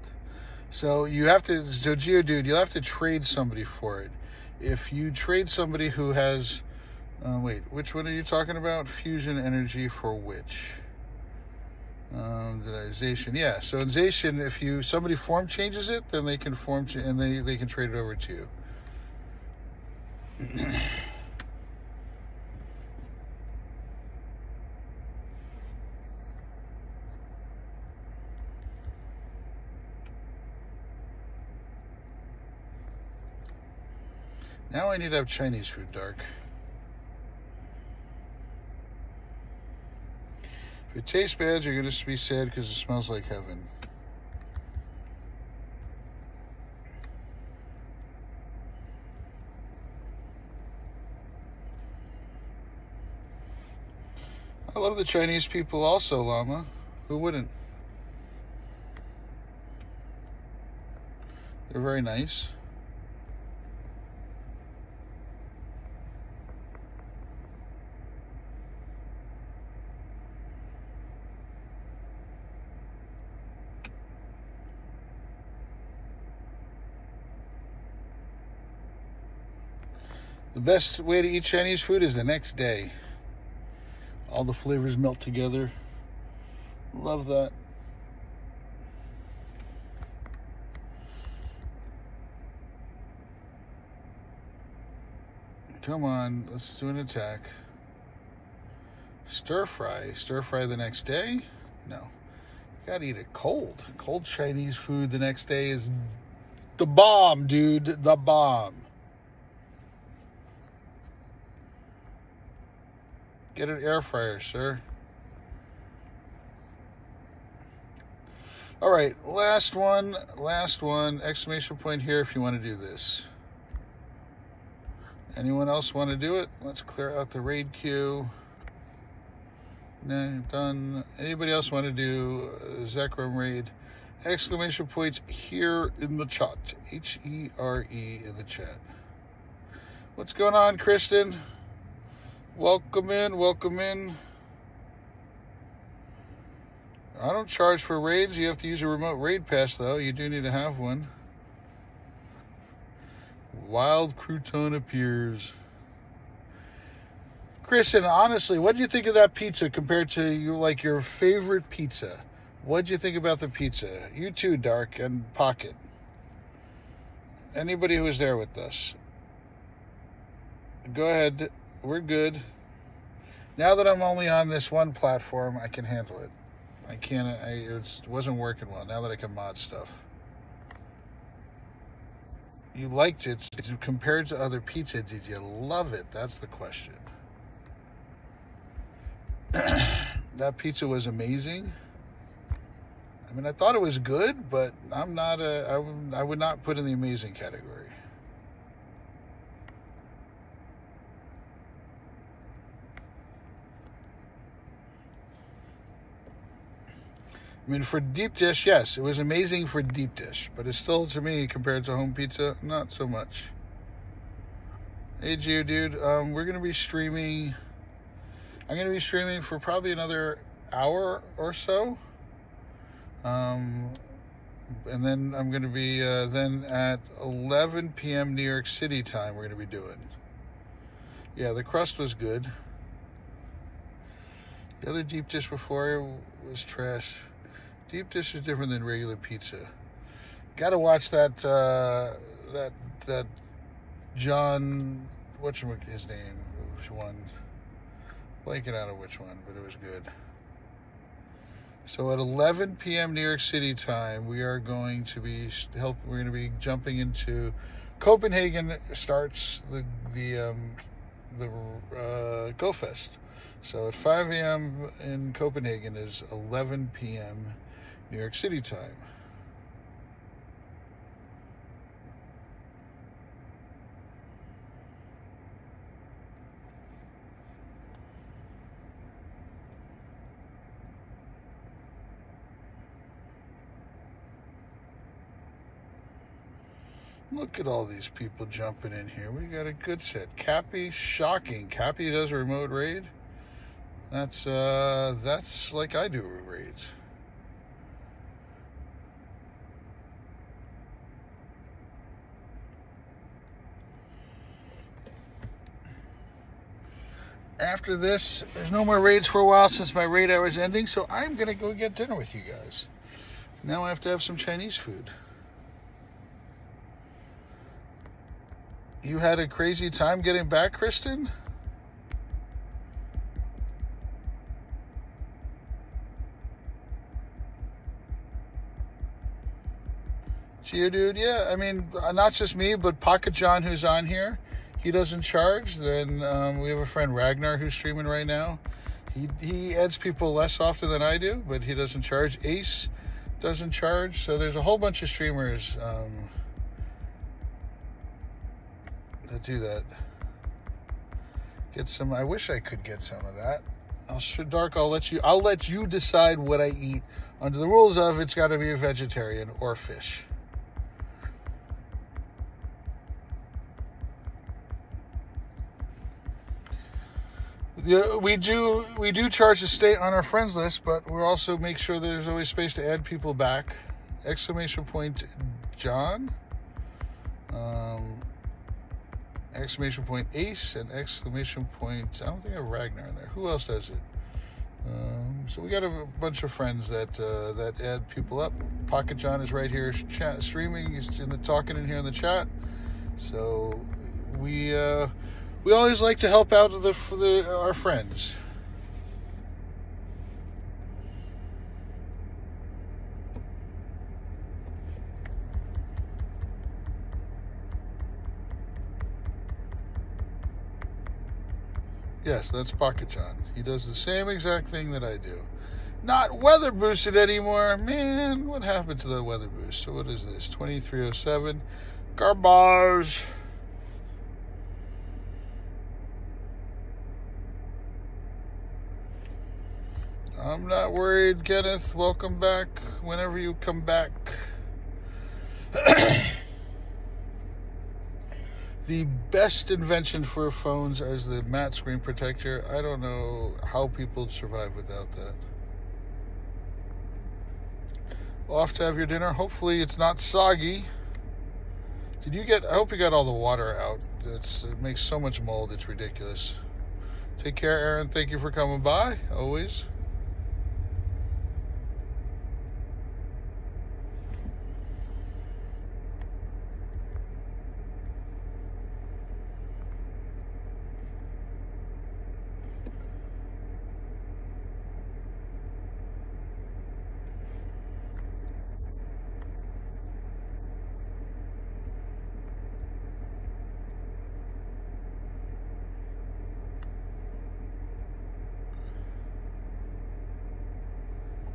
So you have to, so Geodude, you'll have to trade somebody for it. If you trade somebody who has, wait, which one are you talking about? Fusion Energy for which? Zacian, yeah. So in Zacian, if somebody form changes it, then they can and they can trade it over to you. Now I need to have Chinese food, Dark. If it tastes bad, you're going to be sad because it smells like heaven. I love the Chinese people also, Llama. Who wouldn't? They're very nice. The best way to eat Chinese food is the next day. All the flavors melt together. Love that. Come on, let's do an attack. Stir fry. Stir fry the next day? No. You gotta eat it cold. Cold Chinese food the next day is the bomb, dude. The bomb. Get an air fryer, sir. All right, last one, exclamation point here if you want to do this. Anyone else want to do it? Let's clear out the raid queue. No, done. Anybody else want to do Zekrom raid? Exclamation points here in the chat. H-E-R-E in the chat. What's going on, Kristen? Welcome in, welcome in. I don't charge for raids. You have to use a remote raid pass, though. You do need to have one. Wild crouton appears. Kristen, honestly, what do you think of that pizza compared to your favorite pizza? What do you think about the pizza? You too, Dark and Pocket. Anybody who was there with us. Go ahead. We're good. Now that I'm only on this one platform, I can handle it. It wasn't working well. Now that I can mod stuff. You liked it compared to other pizza. Did you love it? That's the question. That pizza was amazing. I mean, I thought it was good, but I would not put in the amazing category. I mean, for deep dish, yes, it was amazing for deep dish, but it's still, to me, compared to home pizza, not so much. Hey, Gio, dude, we're going to be streaming. I'm going to be streaming for probably another hour or so. And then I'm going to be, then at 11 p.m. New York City time, we're going to be doing. Yeah, the crust was good. The other deep dish before was trash. Deep dish is different than regular pizza. Got to watch that that John, what's his name? Which one? Blanking out of which one, but it was good. So at 11 p.m. New York City time, we are going to be We're going to be jumping into Copenhagen. Starts the Go Fest. So at 5 a.m. in Copenhagen is 11 p.m. New York City time. Look at all these people jumping in here. We got a good set. Cappy, shocking. Cappy does a remote raid. That's like I do raids. After this, there's no more raids for a while since my raid hour is ending, so I'm going to go get dinner with you guys. Now I have to have some Chinese food. You had a crazy time getting back, Kristen? Geodude, yeah. I mean, not just me, but Pocket John, who's on here. He doesn't charge. Then we have a friend, Ragnar, who's streaming right now. He adds people less often than I do, but he doesn't charge. Ace doesn't charge. So there's a whole bunch of streamers that do that. Get some. I wish I could get some of that. Dark, I'll let you decide what I eat under the rules of it's got to be a vegetarian or fish. Yeah, we do charge to stay on our friends list, but we'll also make sure there's always space to add people back. Exclamation point John, exclamation point Ace, and exclamation point, I don't think I have Ragnar in there. Who else does it? So we got a bunch of friends that add people up. Pocket John is right here streaming. He's talking in here in the chat. So we always like to help out our friends. Yes, that's Pocket John. He does the same exact thing that I do. not weather boosted anymore. Man, what happened to the weather boost? So what is this? 2307. Garbage. I'm not worried, Kenneth. Welcome back whenever you come back. The best invention for phones is the matte screen protector. I don't know how people survive without that. Off to have your dinner. Hopefully it's not soggy. I hope you got all the water out. It makes so much mold, it's ridiculous. Take care, Aaron. Thank you for coming by, always.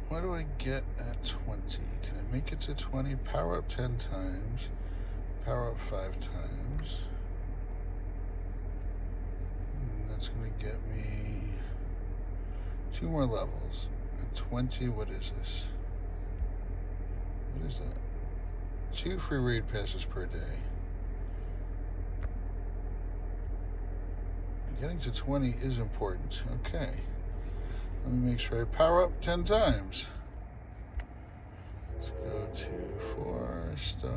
What do I get at 20? Can I make it to 20? Power up 10 times. Power up 5 times. That's going to get me 2 more levels. And 20, what is this? What is that? 2 free raid passes per day. Getting to 20 is important. Okay. Let me make sure I power up 10 times. Let's go to 4-star.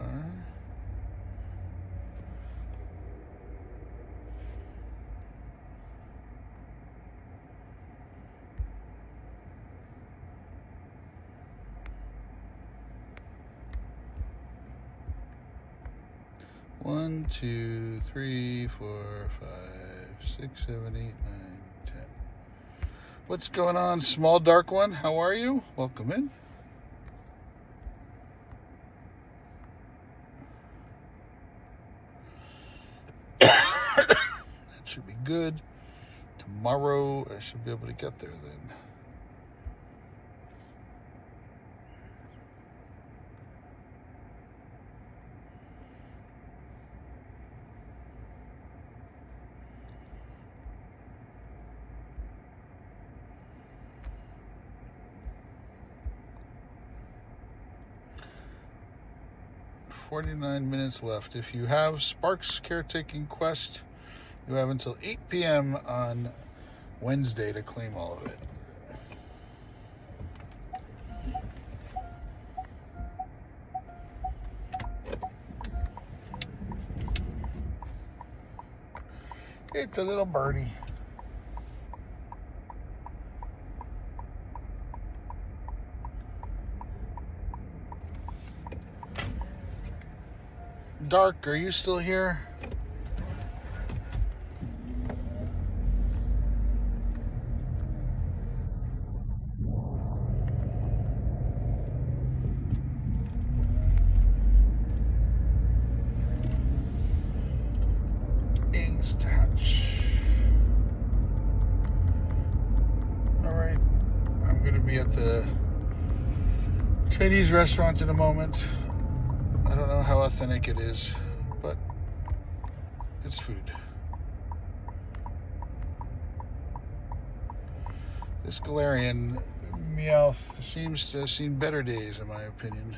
One, 2, 3, 4, 5, 6, 7, 8, 9, 10. What's going on, small dark one? How are you? Welcome in. That should be good. Tomorrow I should be able to get there then. $49 minutes left. If you have Sparks Caretaking Quest, you have until 8 p.m. on Wednesday to claim all of it. It's a little birdie. Dark, are you still here? Ace touch. Alright, I'm going to be at the Chinese restaurant in a moment. I don't know how authentic it is, but it's food. This Galarian Meowth seems to have seen better days, in my opinion.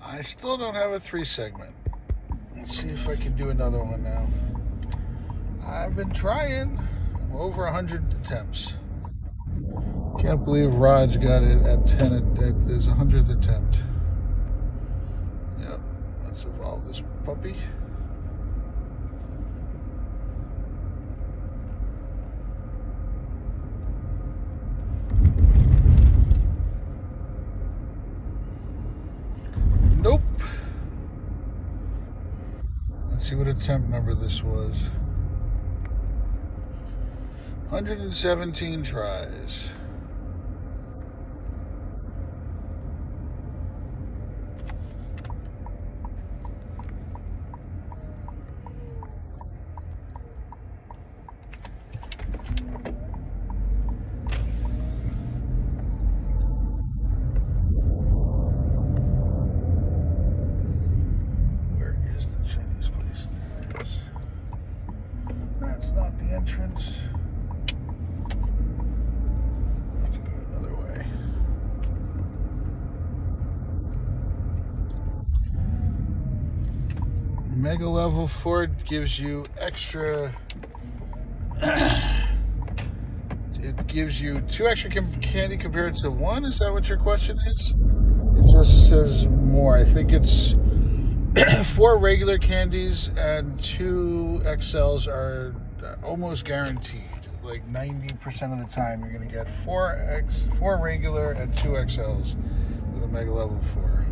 I still don't have a 3 segment. Let's see if I can do another one now. I've been trying. I'm over 100 attempts. Can't believe Raj got it at 10 at his 100th attempt. Yep, let's evolve this puppy. Let's see what attempt number this was. 117 tries. That's not the entrance. Let's go another way. Mega level 4 gives you extra. It gives you 2 extra candy compared to 1. Is that what your question is? It just says more. I think it's 4 regular candies and 2 XLs are almost guaranteed. Like 90% of the time, you're going to get 4 regular and 2 XLs with a Mega Level 4.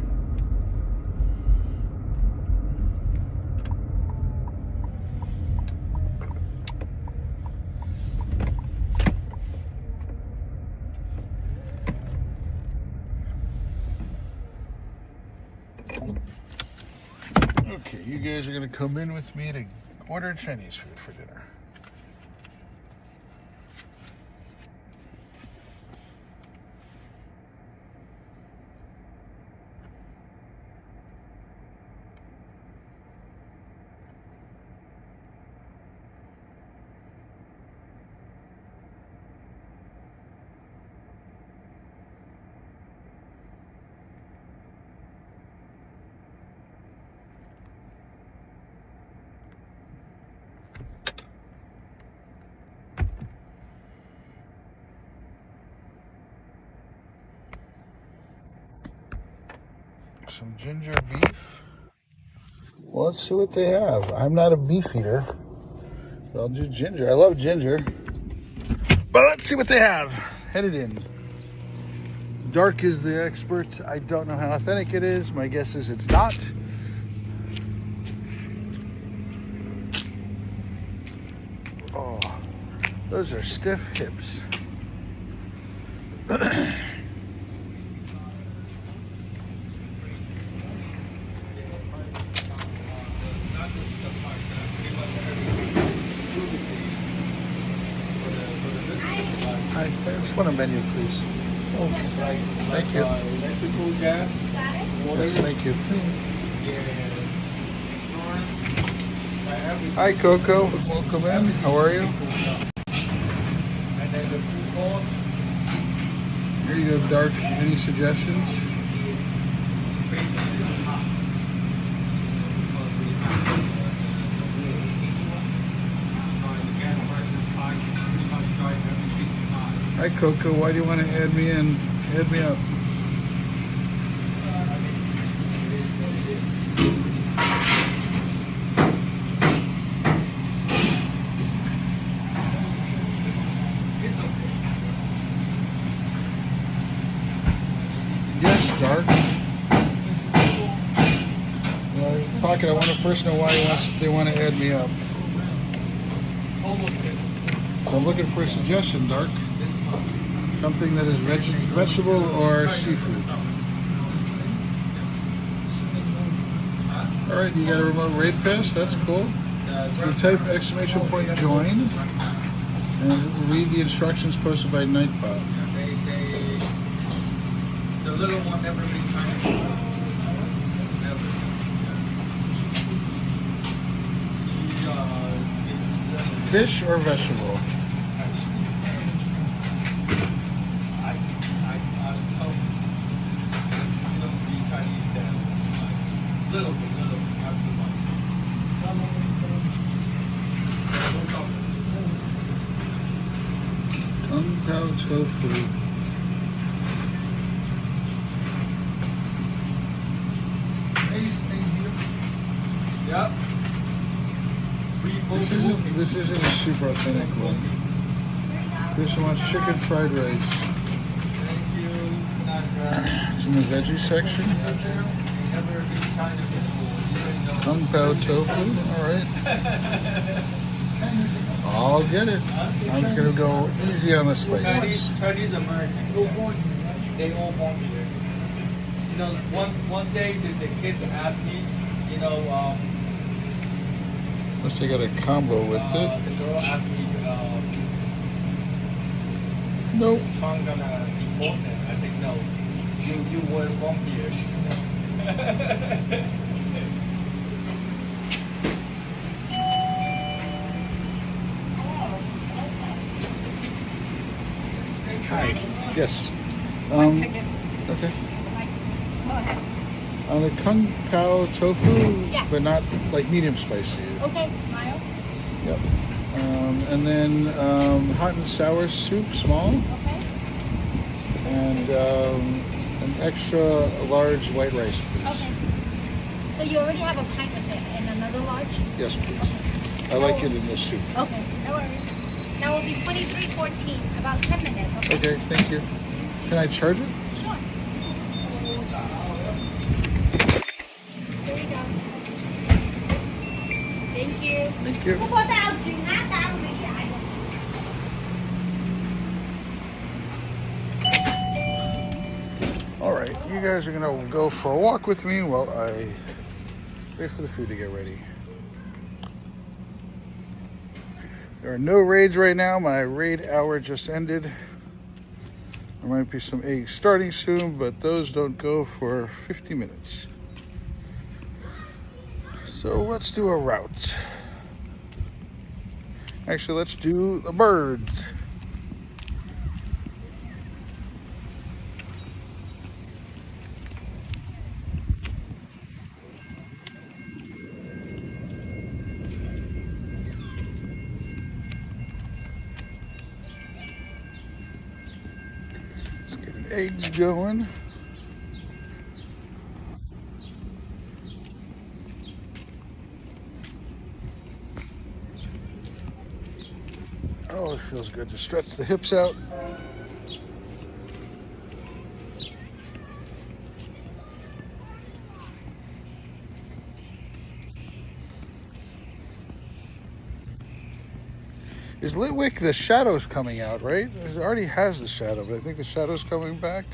Okay, you guys are going to come in with me to order Chinese food for dinner. Some ginger beef. Well, let's see what they have. I'm not a beef eater, but I'll do ginger. I love ginger. But let's see what they have. Headed in. Dark is the expert. I don't know how authentic it is. My guess is it's not. Oh, those are stiff hips. I just want a menu, please. Oh, thank you. Yes, thank you. Hi, Coco. Welcome in. How are you? Here you go, Dark. Any suggestions? Hi, Coco. Why do you want to add me in? Add me up. Yes, Dark. Well, Pocket, I want to first know why they want to add me up. So I'm looking for a suggestion, Dark. Something that is vegetable or seafood. All right, you got a remote raid pass. That's cool. So you type ! join and read the instructions posted by Nightbot. The little one never returned. Fish or vegetable? Kung Pao tofu. Yep. This isn't a super authentic one. This one wants chicken fried rice. Thank you. It's in the veggie section. Never been kind of before, even though Kung Pao tofu, alright. I'll get it. I'm just gonna go easy on the spices. Chinese American. They all born here. You know, one day the kids asked me, you know, Unless they got a combo with it. the girl asked me, Nope. I'm gonna deport them. I think no. You were born here. Hi. Yes. Okay. Go ahead. On the Kung Pao tofu, Yeah. but not like medium spicy. Okay, mild. Yep. And then hot and sour soup, small, Okay. and an extra large white rice, please. Okay. So you already have a pint of it and another large? Yes, please. I like it in the soup. Okay, no worries. That will be $23.14, about 10 minutes. Okay. Okay, thank you. Can I charge it? Sure. Here we go. Thank you. Thank you. 不過都有轉啦，但係我未解喎。All right, you guys are gonna go for a walk with me while I wait for the food to get ready. There are no raids right now. My raid hour just ended. There might be some eggs starting soon, but those don't go for 50 minutes. So let's do a route. Actually, let's do the birds. Let's get eggs going. Oh, it feels good to stretch the hips out. Is Litwick, the shadow's coming out, right? It already has the shadow, but I think the shadow's coming back.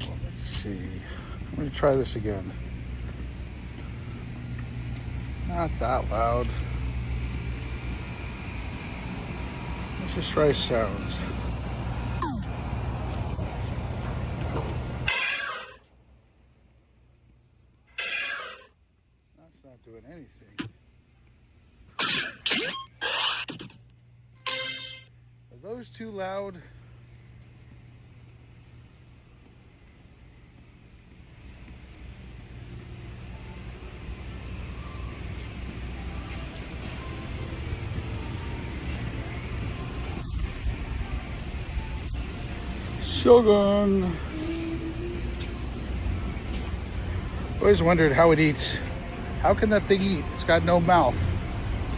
Well, let's see. I'm gonna try this again. Not that loud. Let's just try sounds. That's not doing anything. Are those too loud? Shogun. Always wondered how it eats. How can that thing eat? It's got no mouth.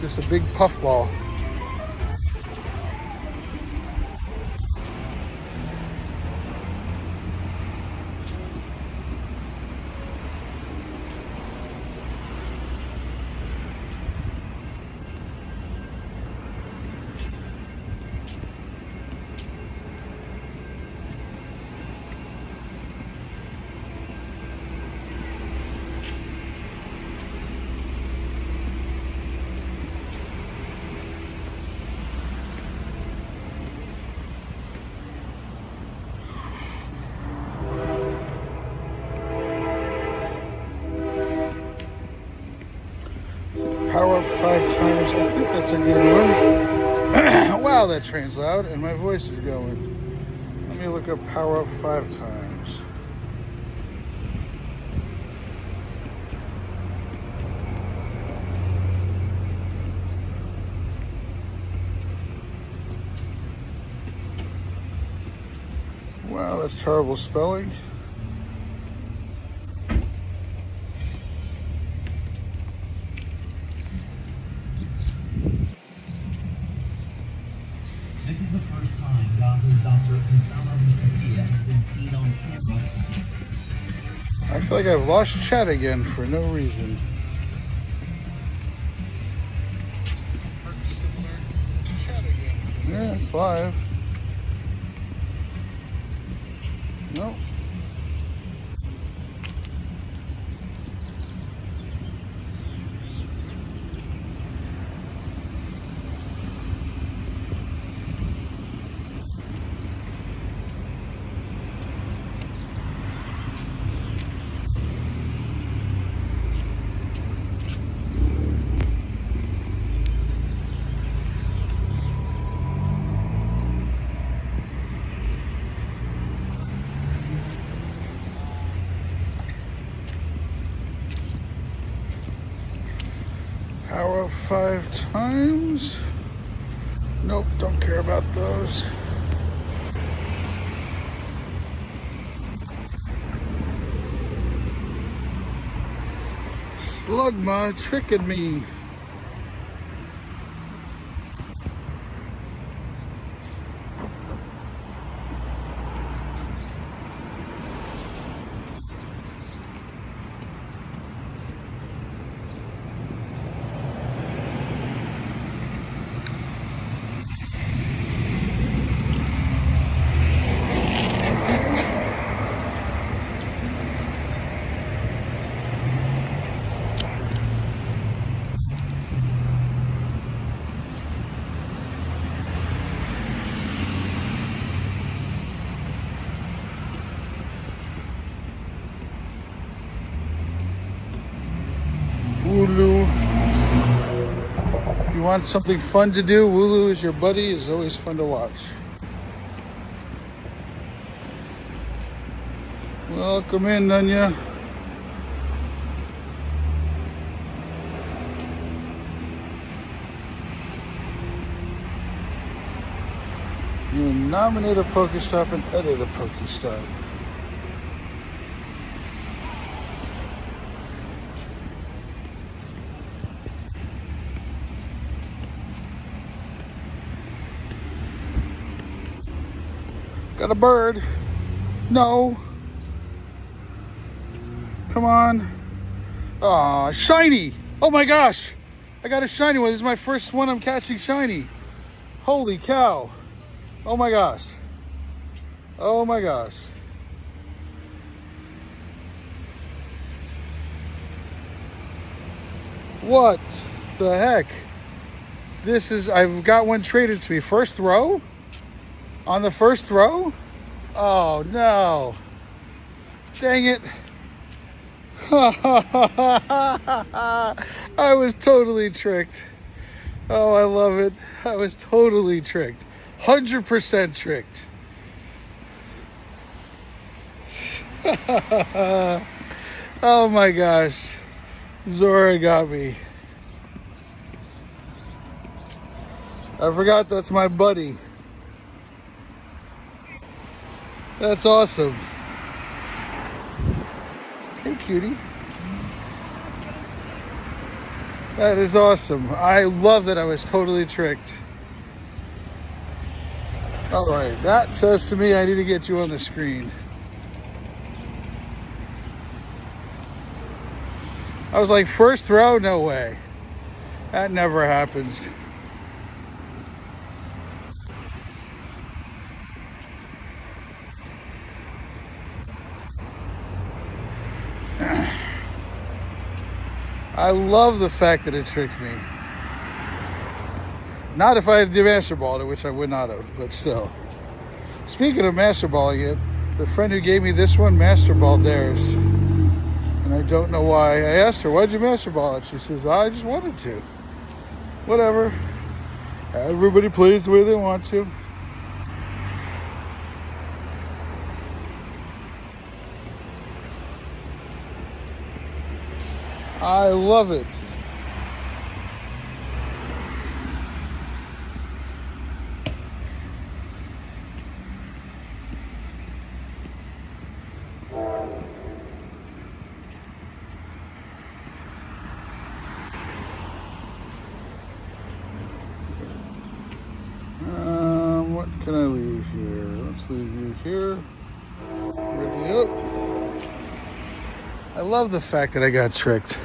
It's just a big puffball. Power up 5 times. I think that's a good one. Wow, that train's loud and my voice is going. Let me look up power up 5 times. Wow, that's terrible spelling. This is the first time Yahoo I feel like I've lost chat again for no reason. Yeah, it's live. Nope. Power up 5 times. Nope, don't care about those. Slugma tricking me. Wooloo. If you want something fun to do, Wooloo is your buddy. Is always fun to watch. Welcome in, Nunya. You nominate a Pokestop and edit a Pokestop. Got a bird. No. Come on. Aw, shiny. Oh my gosh. I got a shiny one. This is my first one I'm catching shiny. Holy cow. Oh my gosh. Oh my gosh. What the heck? This is, I've got one traded to me. First throw? On the first throw? Oh no. Dang it. I was totally tricked. Oh, I love it. I was totally tricked. 100% tricked. Oh my gosh. Zora got me. I forgot that's my buddy. That's awesome. Hey, cutie. That is awesome. I love that I was totally tricked. All right, that says to me I need to get you on the screen. I was like, first throw? No way. That never happens. I love the fact that it tricked me. Not if I had Master Balled it, which I would not have, but still. Speaking of Master Balling it, the friend who gave me this one Master Balled theirs. And I don't know why. I asked her, why'd you Master Ball it? She says, I just wanted to. Whatever. Everybody plays the way they want to. I love it. What can I leave here? Let's leave you here. Yep. I love the fact that I got tricked.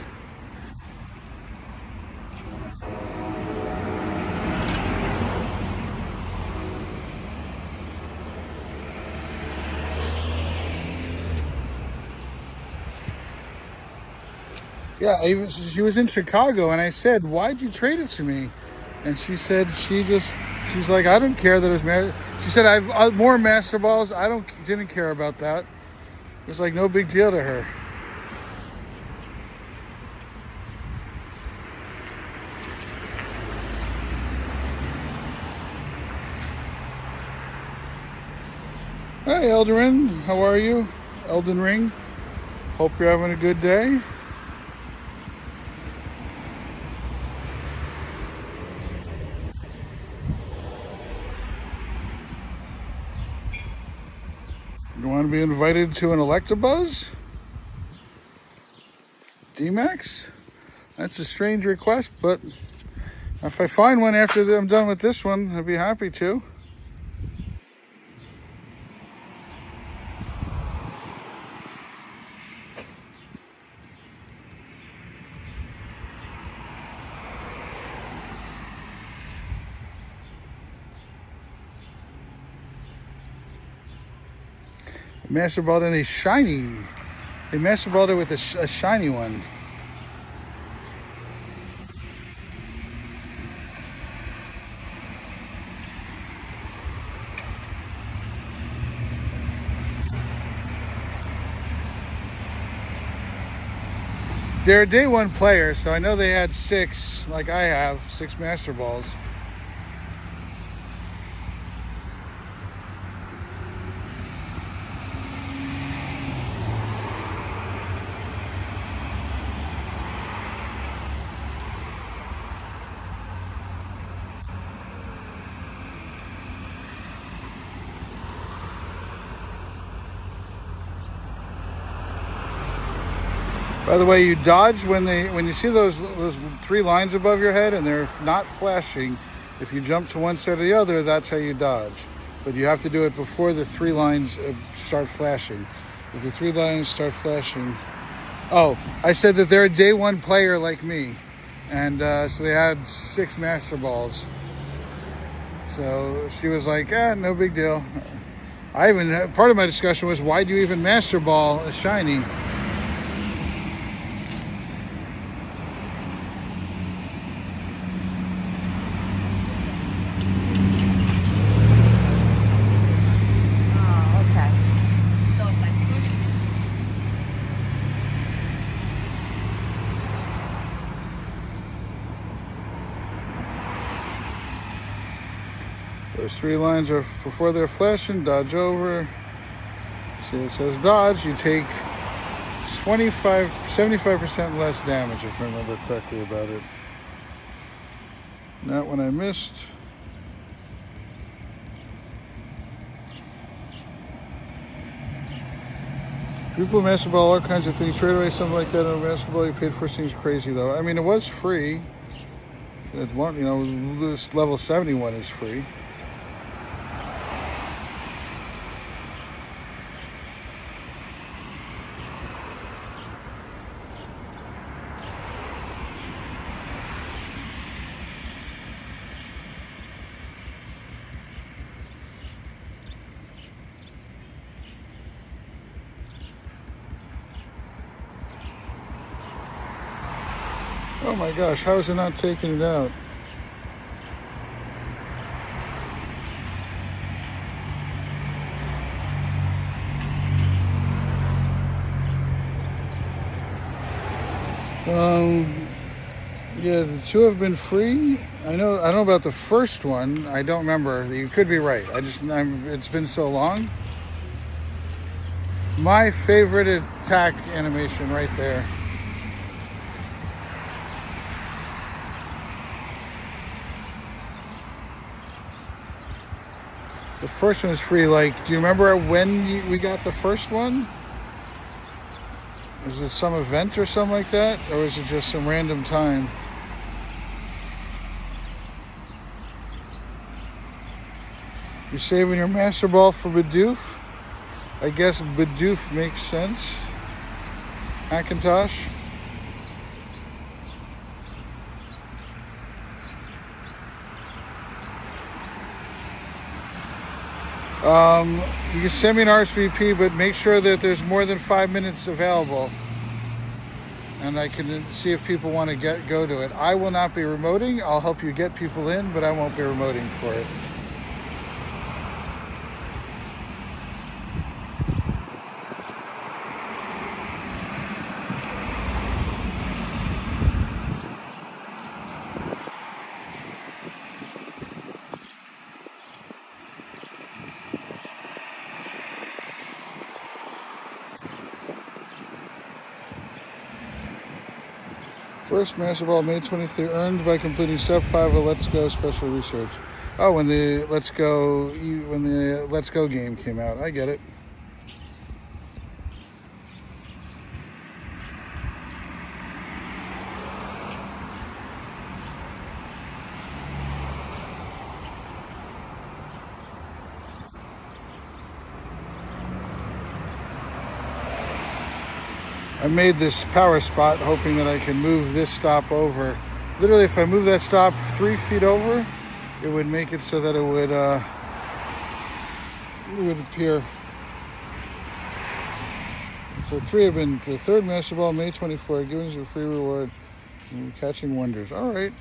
Yeah, she was in Chicago, and I said, "Why'd you trade it to me?" And she said she's like, "I don't care that it was." She said, "I've more Master Balls. Didn't care about that. It was like no big deal to her." Hi, Eldorin. How are you? Elden Ring. Hope you're having a good day. You want to be invited to an Electabuzz? D-Max? That's a strange request, but if I find one after I'm done with this one, I'd be happy to. Master Balled in a shiny. They Master Balled it with a shiny one. They're a day one player, so I know they had 6, like I have, 6 Master Balls. By the way, you dodge when you see those 3 lines above your head and they're not flashing. If you jump to one side or the other, that's how you dodge. But you have to do it before the 3 lines start flashing. If the 3 lines start flashing... Oh, I said that they're a day one player like me. And so they had 6 Master Balls. So she was like, no big deal. Part of my discussion was, why do you even Master Ball a shiny? Those 3 lines are before they're flashing, dodge over. See, it says dodge, you take 75% less damage, if I remember correctly about it. Not when I missed. People Master Ball, all kinds of things, trade away something like that on a Master Ball you paid for seems crazy though. I mean, it was free. It won't, this level 71 is free. Oh my gosh, how is it not taking it out? Yeah, the 2 have been free. I don't know about the first one. I don't remember. You could be right. It's been so long. My favorite attack animation right there. The first one was free. Like, do you remember when we got the first one? Was it some event or something like that? Or was it just some random time? You're saving your Master Ball for Bidoof? I guess Bidoof makes sense. Macintosh. You can send me an RSVP, but make sure that there's more than 5 minutes available, and I can see if people want to go to it. I will not be remoting. I'll help you get people in, but I won't be remoting for it. First Master Ball, May 23rd, earned by completing Step 5 of Let's Go Special Research. Oh, when the Let's Go game came out. I get it. I made this power spot hoping that I can move this stop over. Literally, if I move that stop 3 feet over, it would make it so that it would appear. So 3 have been the third Master Ball, May 24th, giving us a free reward. Catching wonders. All right.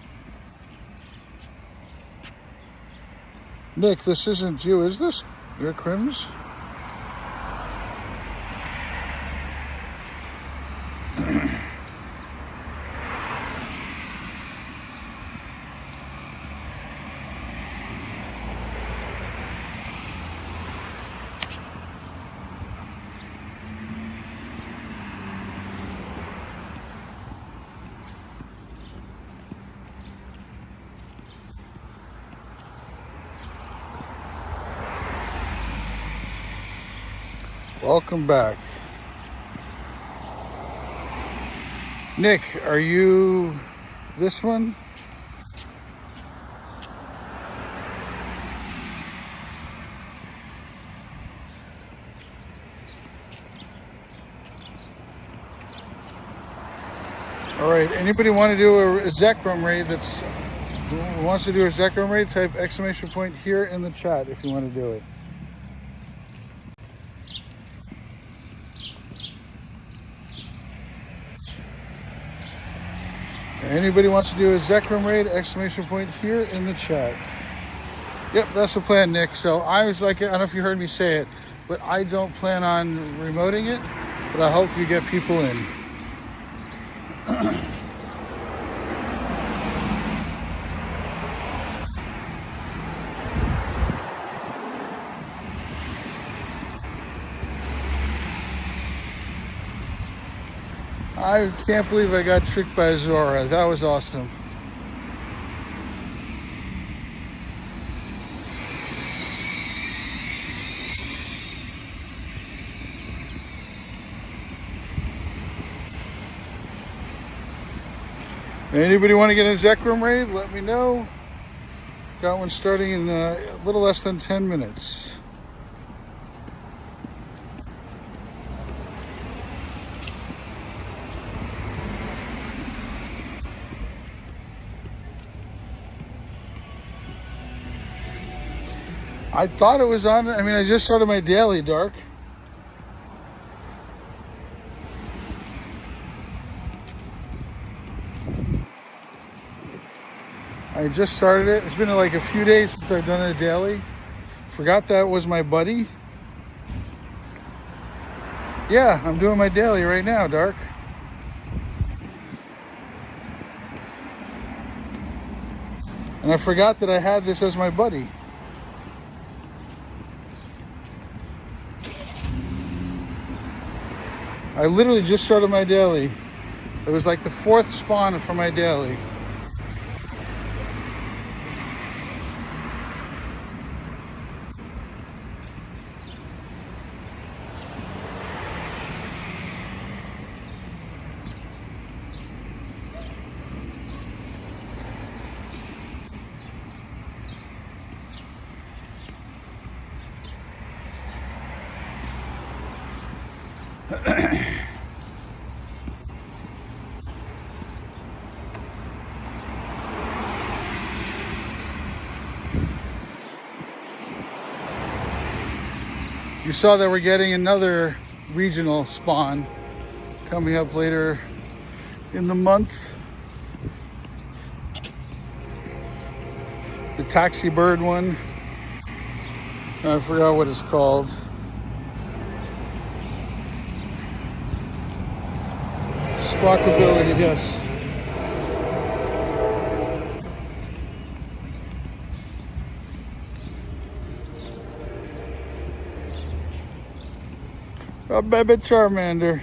Nick, this isn't you, is this? You're Crims? Welcome back. Nick, are you this one? All right, anybody want to do a Zekrom raid who wants to do a Zekrom raid, type exclamation point here in the chat if you want to do it. Anybody wants to do a Zekrom raid, exclamation point here in the chat. Yep, that's the plan, Nick. So I was like, I don't know if you heard me say it, but I don't plan on remoting it, but I hope you get people in. I can't believe I got tricked by Zora. That was awesome. Anybody want to get a Zekrom raid? Let me know. Got one starting in a little less than 10 minutes. I thought it was on. I mean, I just started my daily, Dark. I just started it. It's been like a few days since I've done a daily. Forgot that was my buddy. Yeah, I'm doing my daily right now, Dark. And I forgot that I had this as my buddy. I literally just started my daily. It was like the 4th spawn for my daily. You saw that we're getting another regional spawn coming up later in the month. The taxi bird one. I forgot what it's called. Sprockability, yes. A baby Charmander.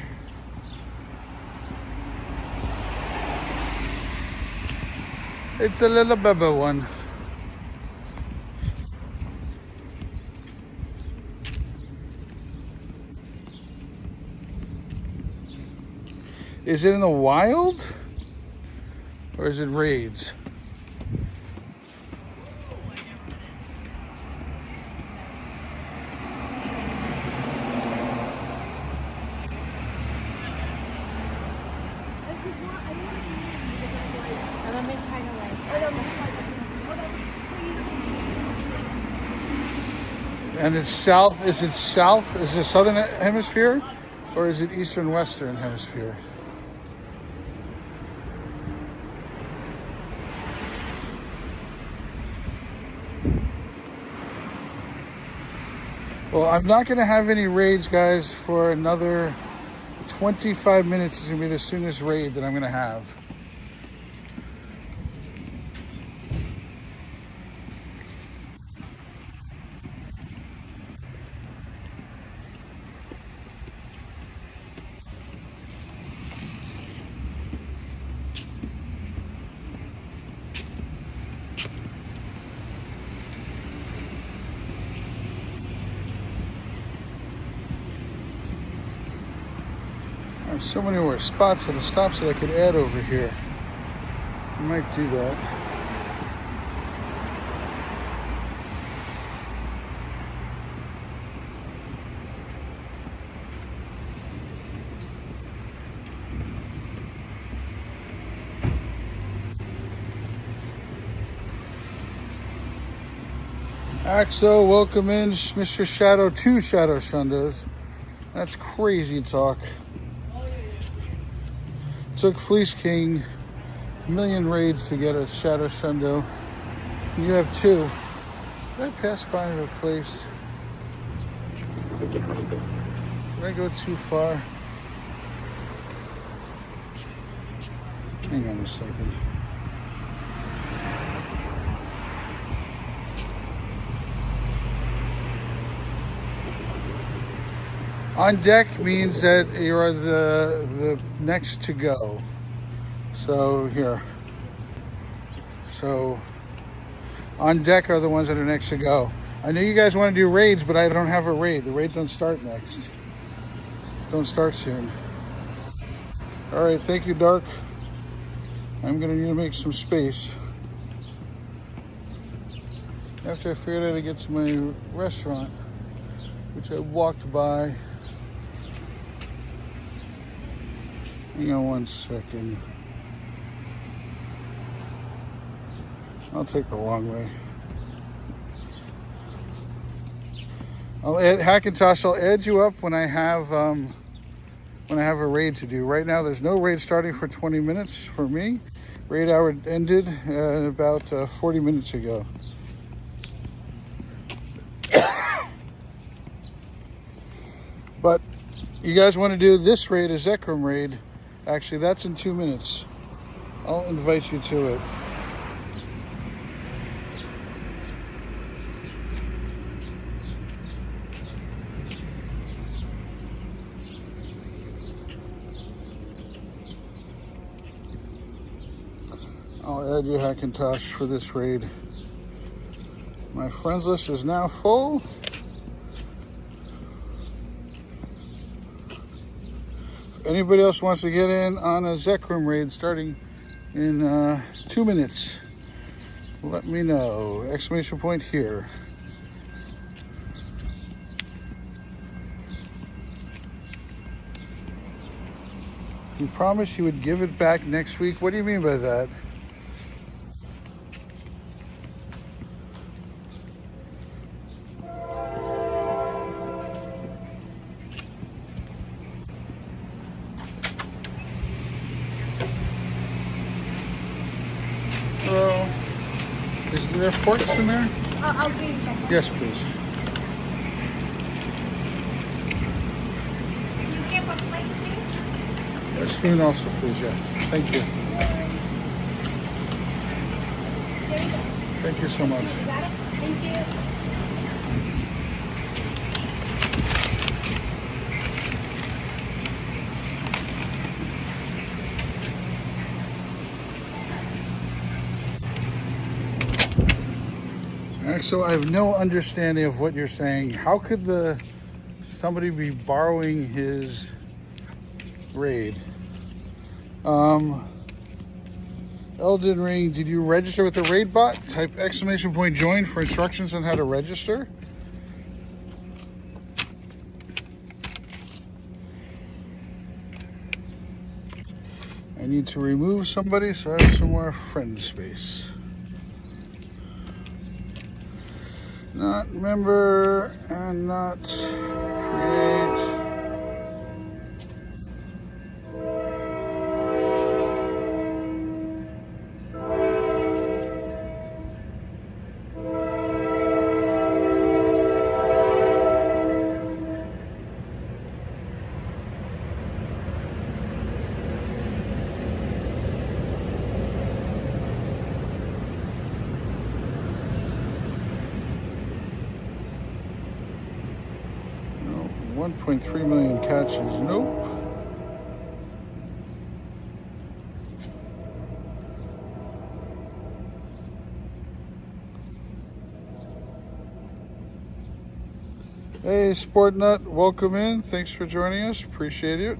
It's a little baby one. Is it in the wild? Or is it raids? And it's south, is it south? Is it southern hemisphere? Or is it eastern western hemisphere? Well, I'm not going to have any raids, guys, for another 25 minutes. It's going to be the soonest raid that I'm going to have. So many more spots and stops that I could add over here. I might do that. Axo, welcome in, Mr. Shadow, 2 Shadow Shundos. That's crazy talk. Took Fleece King a million raids to get a Shadow Shundo. You have 2. Did I pass by the place? Did I go too far? Hang on a second. On deck means that you are the next to go. So here. So on deck are the ones that are next to go. I know you guys want to do raids, but I don't have a raid. The raids don't start next. Don't start soon. All right, thank you, Dark. I'm gonna need to make some space. After I figured out how to get to my restaurant, which I walked by. Hang on one second. I'll take the long way. I'll add Hackintosh. I'll add you up when I have a raid to do. Right now, there's no raid starting for 20 minutes for me. Raid hour ended about 40 minutes ago. But you guys want to do this raid, a Zekrom raid? Actually, that's in 2 minutes. I'll invite you to it. I'll add you Hackintosh for this raid. My friends list is now full. If anybody else wants to get in on a Zekrom raid starting in 2 minutes, let me know. Exclamation point here. You promised you would give it back next week. What do you mean by that? Hello. Is there forks in there? I'll give you that. Yes, please. You care for plate, please? A spoon also, please. Yeah. Thank you. There you go. Thank you so much. You got it? Thank you. So I have no understanding of what you're saying. How could somebody be borrowing his raid? Elden Ring, did you register with the raid bot? Type ! join for instructions on how to register. I need to remove somebody so I have some more friend space. Not member and not create. No, 1.3 million catches. Nope. Hey, Sport Nut, welcome in. Thanks for joining us. Appreciate it.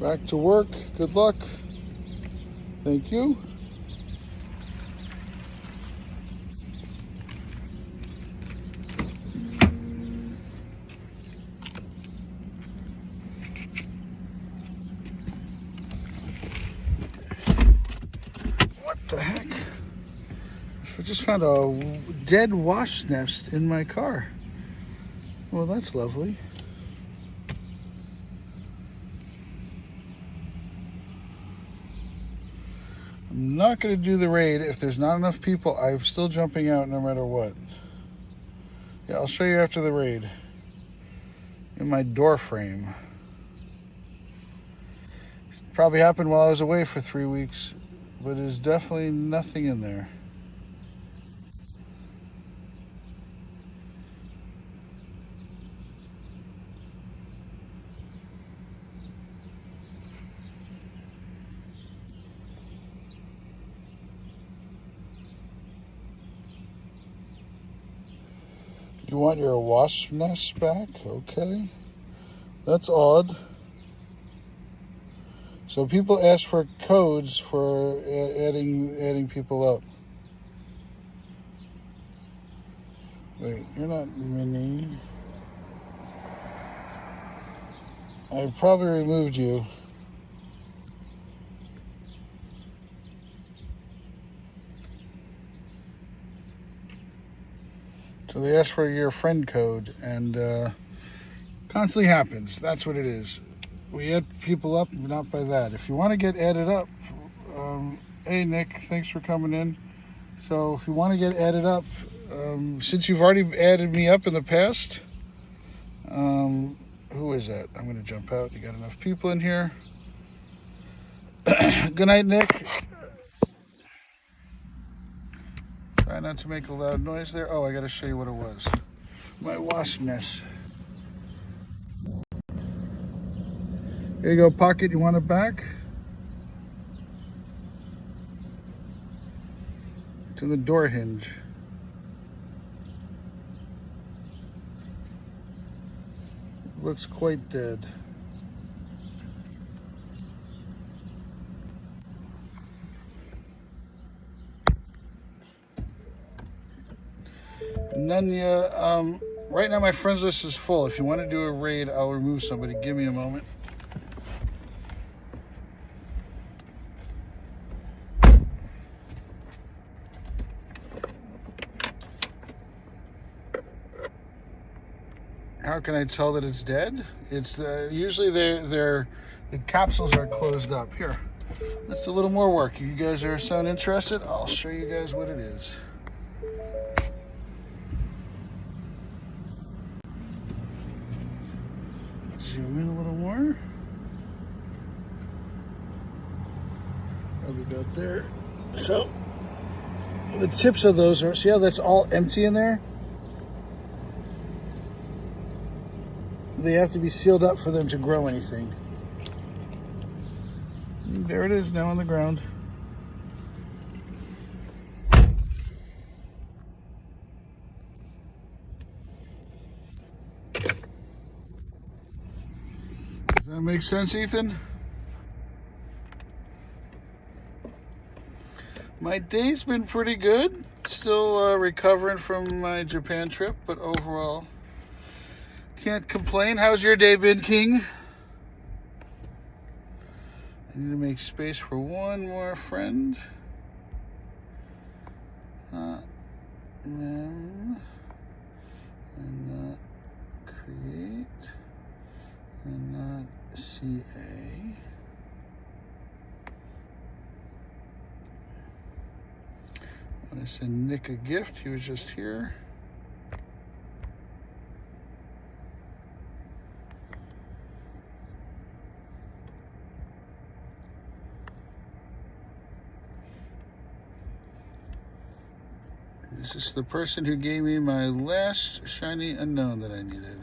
Back to work. Good luck. Thank you. What the heck? I just found a dead wasp nest in my car. Well, that's lovely. I'm not going to do the raid. If there's not enough people, I'm still jumping out no matter what. Yeah, I'll show you after the raid. In my door frame. Probably happened while I was away for 3 weeks, but there's definitely nothing in there. You want your wasp nest back? Okay. That's odd. So people ask for codes for adding people up. Wait, you're not mini. I probably removed you. So they ask for your friend code, and constantly happens. That's what it is. We add people up, not by that. If you want to get added up, hey Nick, thanks for coming in. So if you want to get added up, since you've already added me up in the past, who is that? I'm going to jump out. You got enough people in here. Good night, Nick. Try not to make a loud noise there. Oh, I got to show you what it was. My wasp nest. Here you go, Pocket. You want it back? To the door hinge. Looks quite dead. Nunya, right now my friends list is full. If you want to do a raid, I'll remove somebody. Give me a moment. How can I tell that it's dead? It's usually the capsules are closed up. Here, let's do a little more work. You guys are sound interested? I'll show you guys what it is. Zoom in a little more. Probably about there. So the tips of those are, see how that's all empty in there? They have to be sealed up for them to grow anything. And there it is now on the ground. Does that make sense, Ethan? My day's been pretty good. Still recovering from my Japan trip, but overall, can't complain. How's your day been, King? I need to make space for one more friend. Not them. And not create. And not CA. I want to send Nick a gift. He was just here. This is the person who gave me my last shiny unknown that I needed.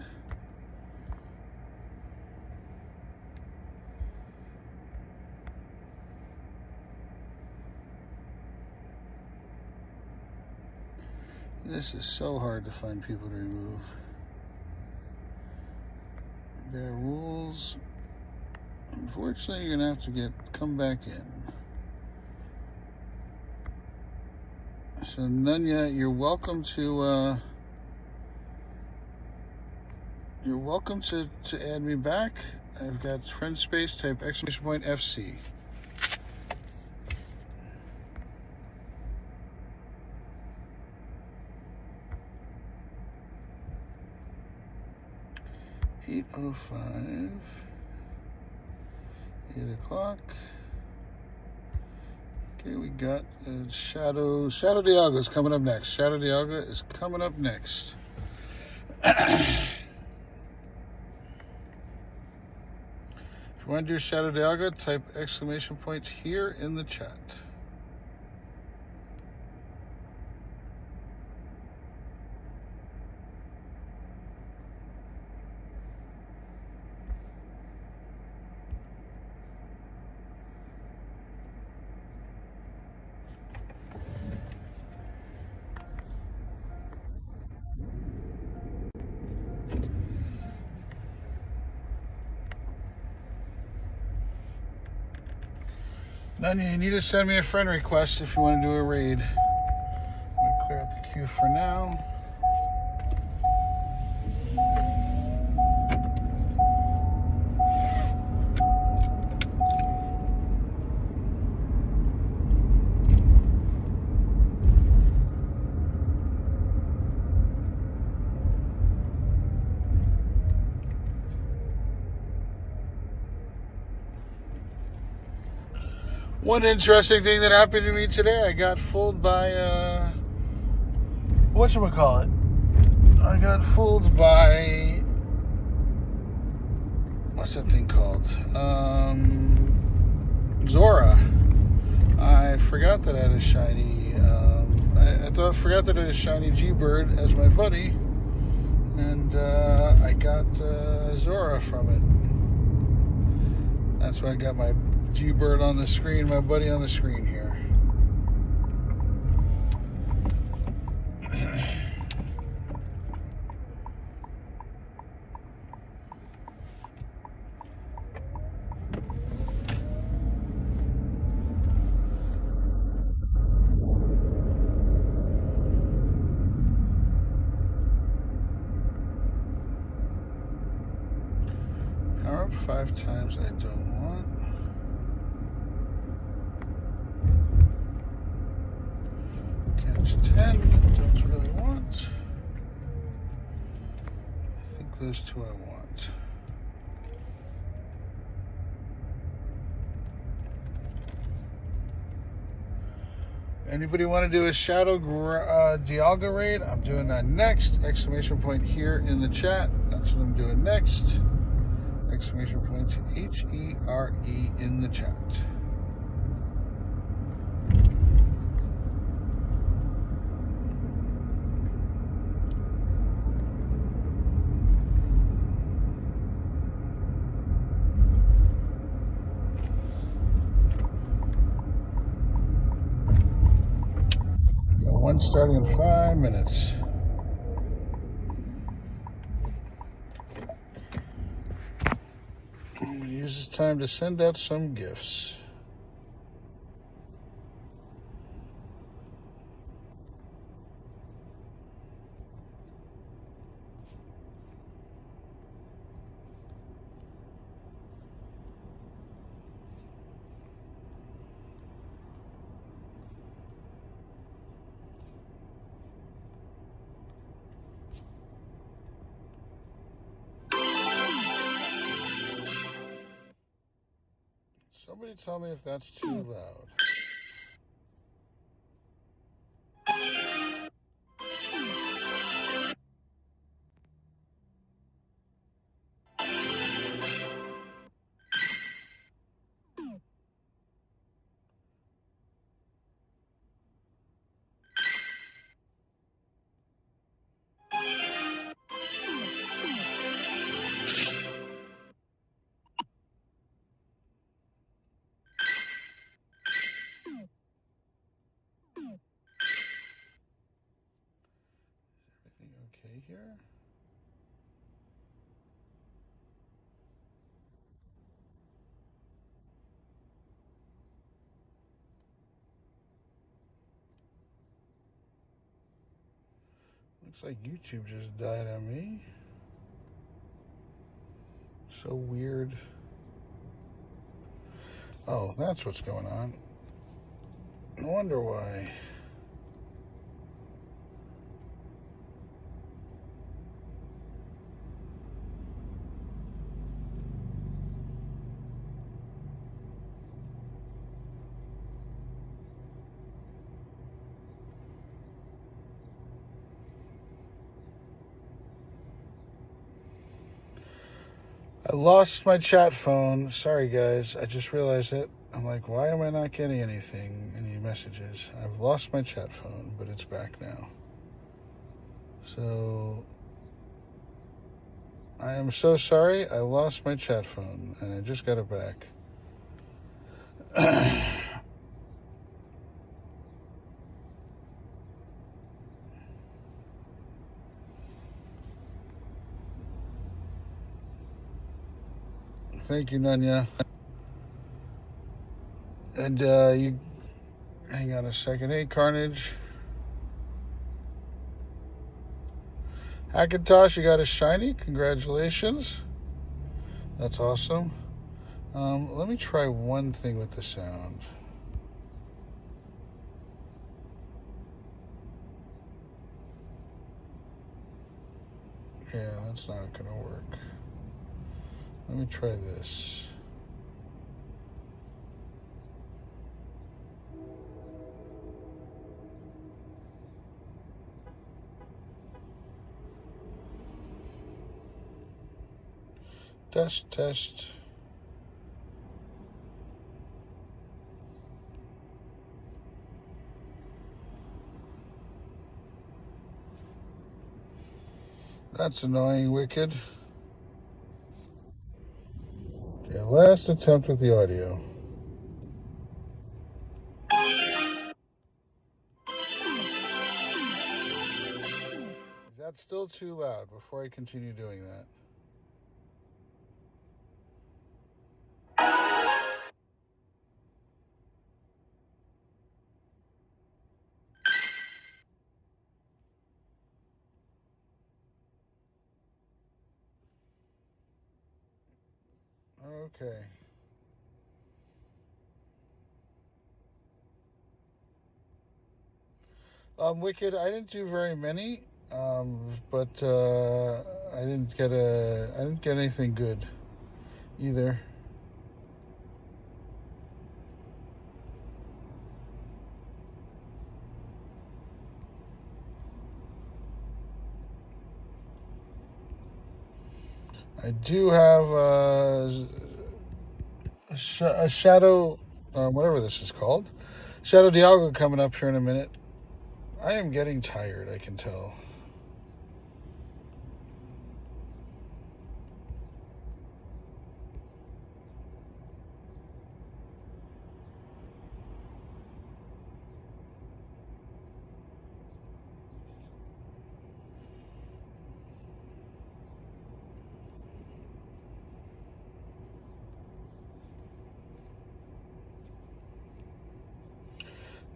This is so hard to find people to remove. Their rules. Unfortunately, you're gonna have to come back in. So Nunya, you're welcome to add me back. I've got friend space, type !FC. (8:05), 8 o'clock. Okay, we got Shadow Dialga is coming up next. Shadow Dialga is coming up next. If you want to do Shadow Dialga, type ! here in the chat. Nunya, you need to send me a friend request if you want to do a raid. I'm going to clear out the queue for now. One interesting thing that happened to me today, I got fooled by, whatchamacallit? I got fooled by, what's that thing called? Zora. I forgot that I had a shiny, I forgot that I had a shiny G-Bird as my buddy, and I got Zora from it. That's why I got my G-Bird on the screen, my buddy on the screen here. dropped 5 times I don't want. Catch 10, don't really want. I think those 2 I want. Anybody want to do a Shadow Dialga raid? I'm doing that next. Exclamation point here in the chat. That's what I'm doing next. Exclamation point H-E-R-E in the chat. One starting in 5 minutes. I'm going to use this time to send out some gifts. Somebody tell me if that's too loud. Okay here. Looks like YouTube just died on me. So weird. Oh, that's what's going on. I wonder why. I lost my chat phone. Sorry, guys. I just realized it. I'm like, why am I not getting anything, any messages? I've lost my chat phone, but it's back now. So, I am so sorry. I lost my chat phone, and I just got it back. Thank you, Nanya. And you, hang on a second. Hey, Carnage. Hackintosh, you got a shiny. Congratulations. That's awesome. Let me try one thing with the sound. Yeah, that's not gonna work. Let me try this. Test, test. That's annoying, Wicked. Okay, last attempt with the audio. Is that still too loud before I continue doing that? Okay. Wicked, I didn't do very many, but I didn't get anything good either. I do have a shadow, whatever this is called, Shadow Dialga coming up here in a minute. I am getting tired, I can tell.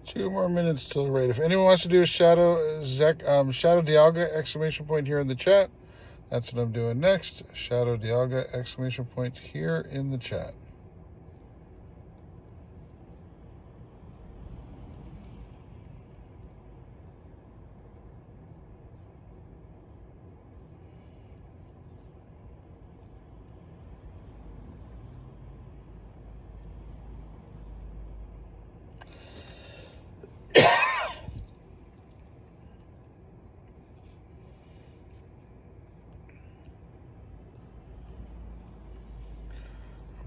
Two more minutes till the raid. If anyone wants to do a Shadow Dialga exclamation point here in the chat, that's what I'm doing next. Shadow Dialga exclamation point here in the chat.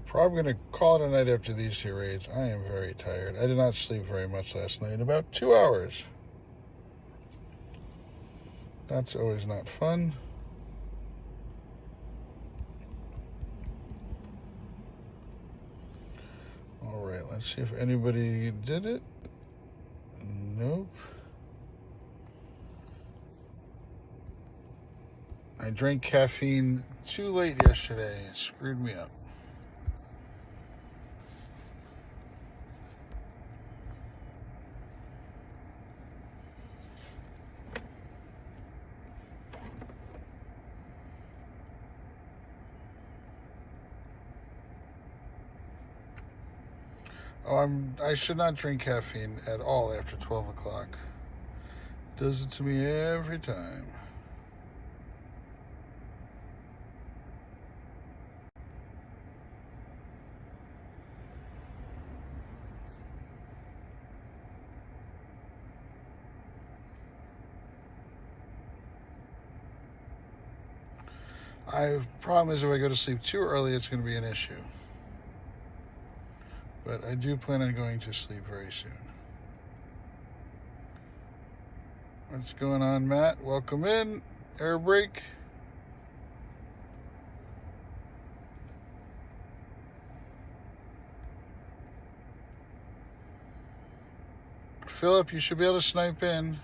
Probably going to call it a night after these two raids. I am very tired. I did not sleep very much last night. About 2 hours. That's always not fun. All right, let's see if anybody did it. Nope. I drank caffeine too late yesterday. It screwed me up. Oh, I should not drink caffeine at all after 12 o'clock. Does it to me every time. Problem is, if I go to sleep too early, it's going to be an issue. But I do plan on going to sleep very soon. What's going on, Matt? Welcome in. Air break. Philip, you should be able to snipe in.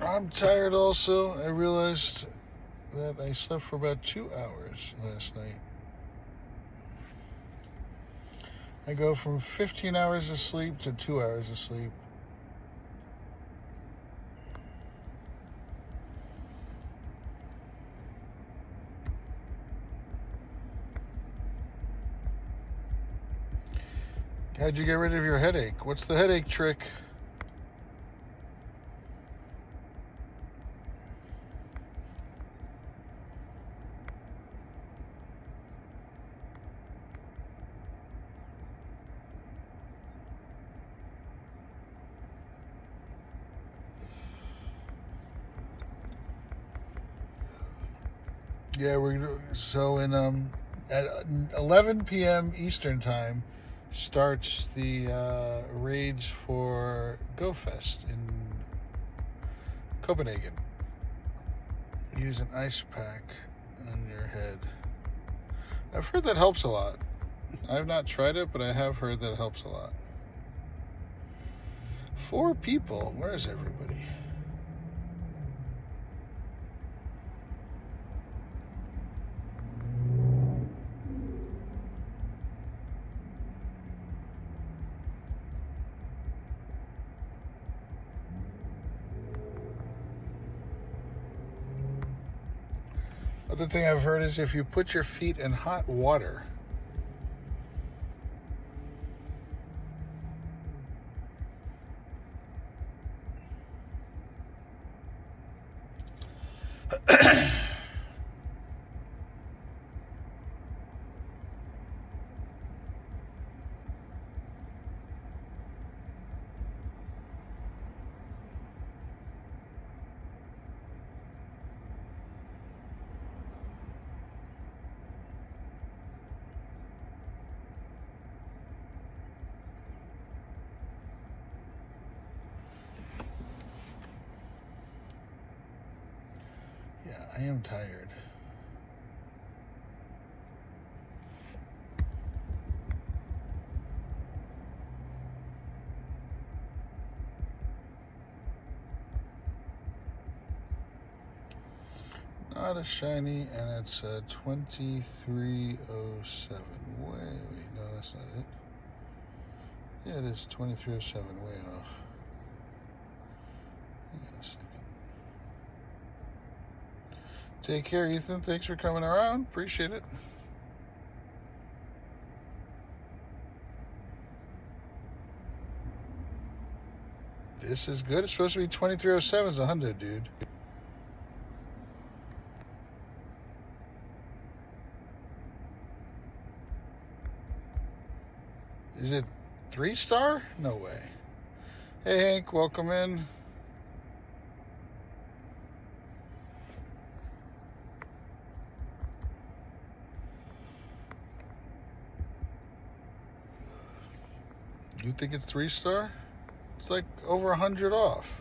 I'm tired also. I realized that I slept for about 2 hours last night. I go from 15 hours of sleep to 2 hours of sleep. How'd you get rid of your headache? What's the headache trick? Yeah, so in at 11 p.m. Eastern Time starts the raids for GoFest in Copenhagen. Use an ice pack on your head. I've heard that helps a lot. I have not tried it, but I have heard that it helps a lot. 4 people. Where's everybody? Other thing I've heard is if you put your feet in hot water, yeah, I am tired. Not a shiny, and it's 2307. Wait, no, that's not it. Yeah, it is 2307, way off. Hang on a second. Take care, Ethan. Thanks for coming around. Appreciate it. This is good. It's supposed to be 2307. It's a hundo, dude. Is it 3-star? No way. Hey, Hank. Welcome in. You think it's 3-star? It's like over 100 off.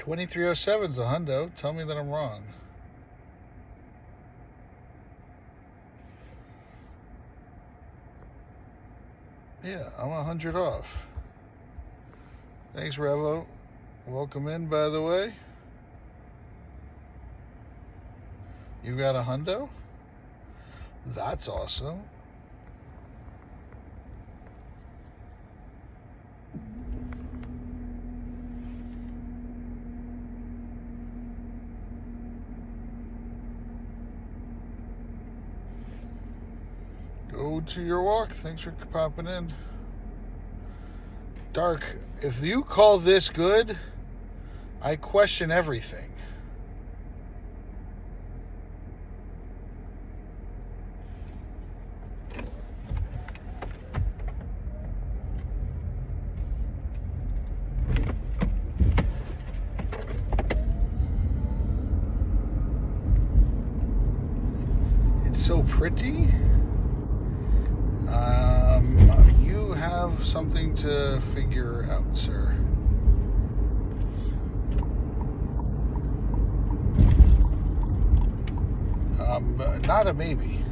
2307's a hundo. Tell me that I'm wrong. Yeah, I'm 100 off. Thanks, Revo. Welcome in, by the way. You got a hundo? That's awesome. Go to your walk. Thanks for popping in. Dark, if you call this good, I question everything. It's so pretty. You have something to figure out, sir. Not a maybe.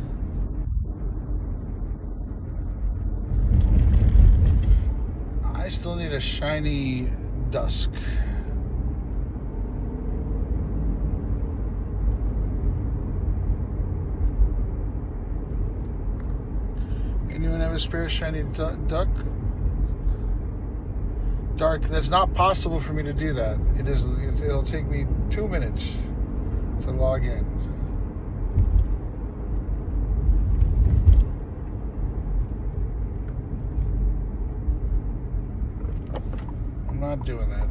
I still need a shiny Dusk. Anyone have a spare shiny duck? Dark, that's not possible for me to do that. It'll take me 2 minutes to log in. I'm not doing that.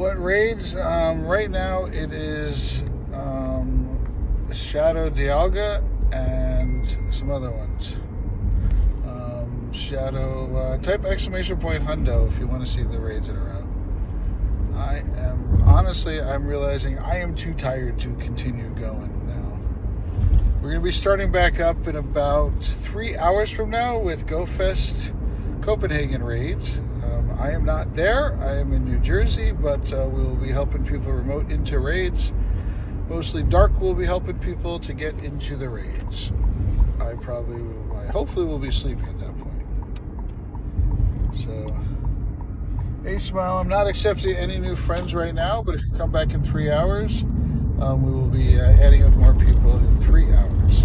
What raids? Right now it is Shadow Dialga and some other ones. Shadow, type exclamation point Hundo if you want to see the raids that are out. I'm realizing I am too tired to continue going now. We're going to be starting back up in about 3 hours from now with GoFest Copenhagen raids. I am not there. I am in New Jersey, but we will be helping people remote into raids. Mostly Dark will be helping people to get into the raids. I hopefully will be sleeping at that point. So, hey Smile, I'm not accepting any new friends right now, but if you come back in 3 hours, we will be adding up more people in 3 hours.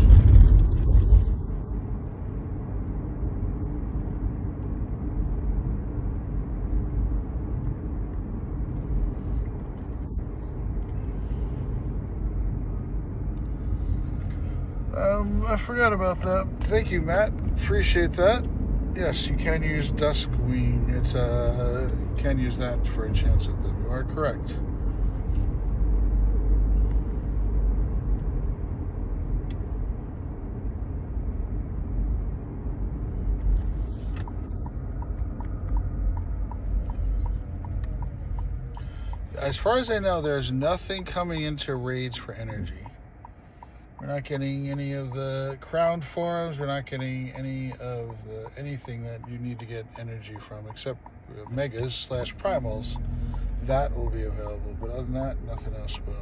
I forgot about that. Thank you, Matt. Appreciate that. Yes, you can use Duskwing. Can use that for a chance at them. You are correct. As far as I know, there's nothing coming into raids for energy. We're not getting any of the crowned forms. We're not getting anything that you need to get energy from, except megas / primals. That will be available, but other than that, nothing else will.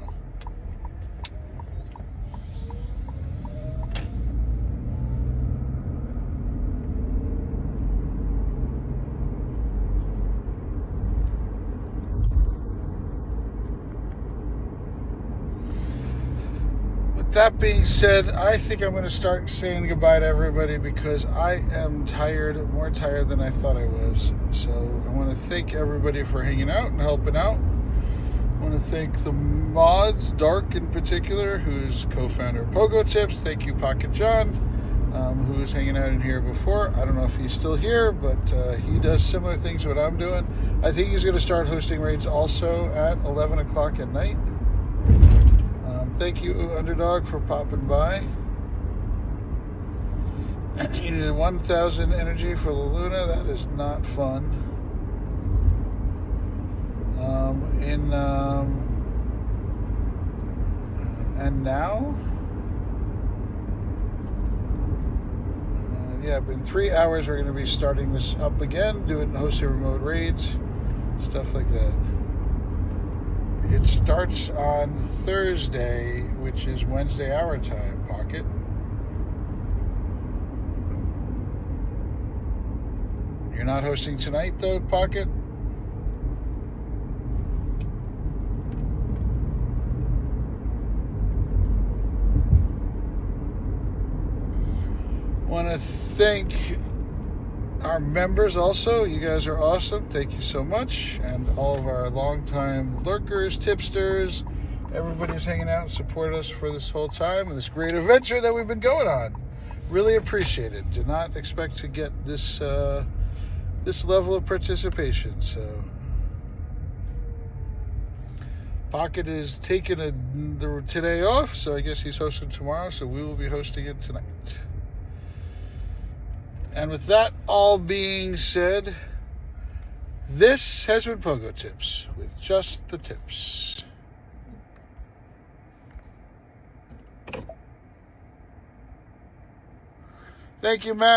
That being said, I think I'm going to start saying goodbye to everybody because I am tired, more tired than I thought I was. So I want to thank everybody for hanging out and helping out. I want to thank the mods, Dark in particular, who's co-founder of Pogo Tips. Thank you, Pocket John, who was hanging out in here before. I don't know if he's still here, but he does similar things to what I'm doing. I think he's going to start hosting raids also at 11 o'clock at night. Thank you, Underdog, for popping by. You needed 1,000 energy for the Luna. That is not fun. And now? In 3 hours we're going to be starting this up again, hosting remote raids, stuff like that. It starts on Thursday, which is Wednesday our time, Pocket. You're not hosting tonight, though, Pocket? Want to thank our members also. You guys are awesome. Thank you so much. And all of our longtime lurkers, tipsters, everybody's hanging out and supported us for this whole time and this great adventure that we've been going on. Really appreciate it. Did not expect to get this this level of participation. So Pocket is taking today off, so I guess he's hosting tomorrow, so we will be hosting it tonight. And with that all being said, this has been Pogo Tips with just the tips. Thank you, Matt.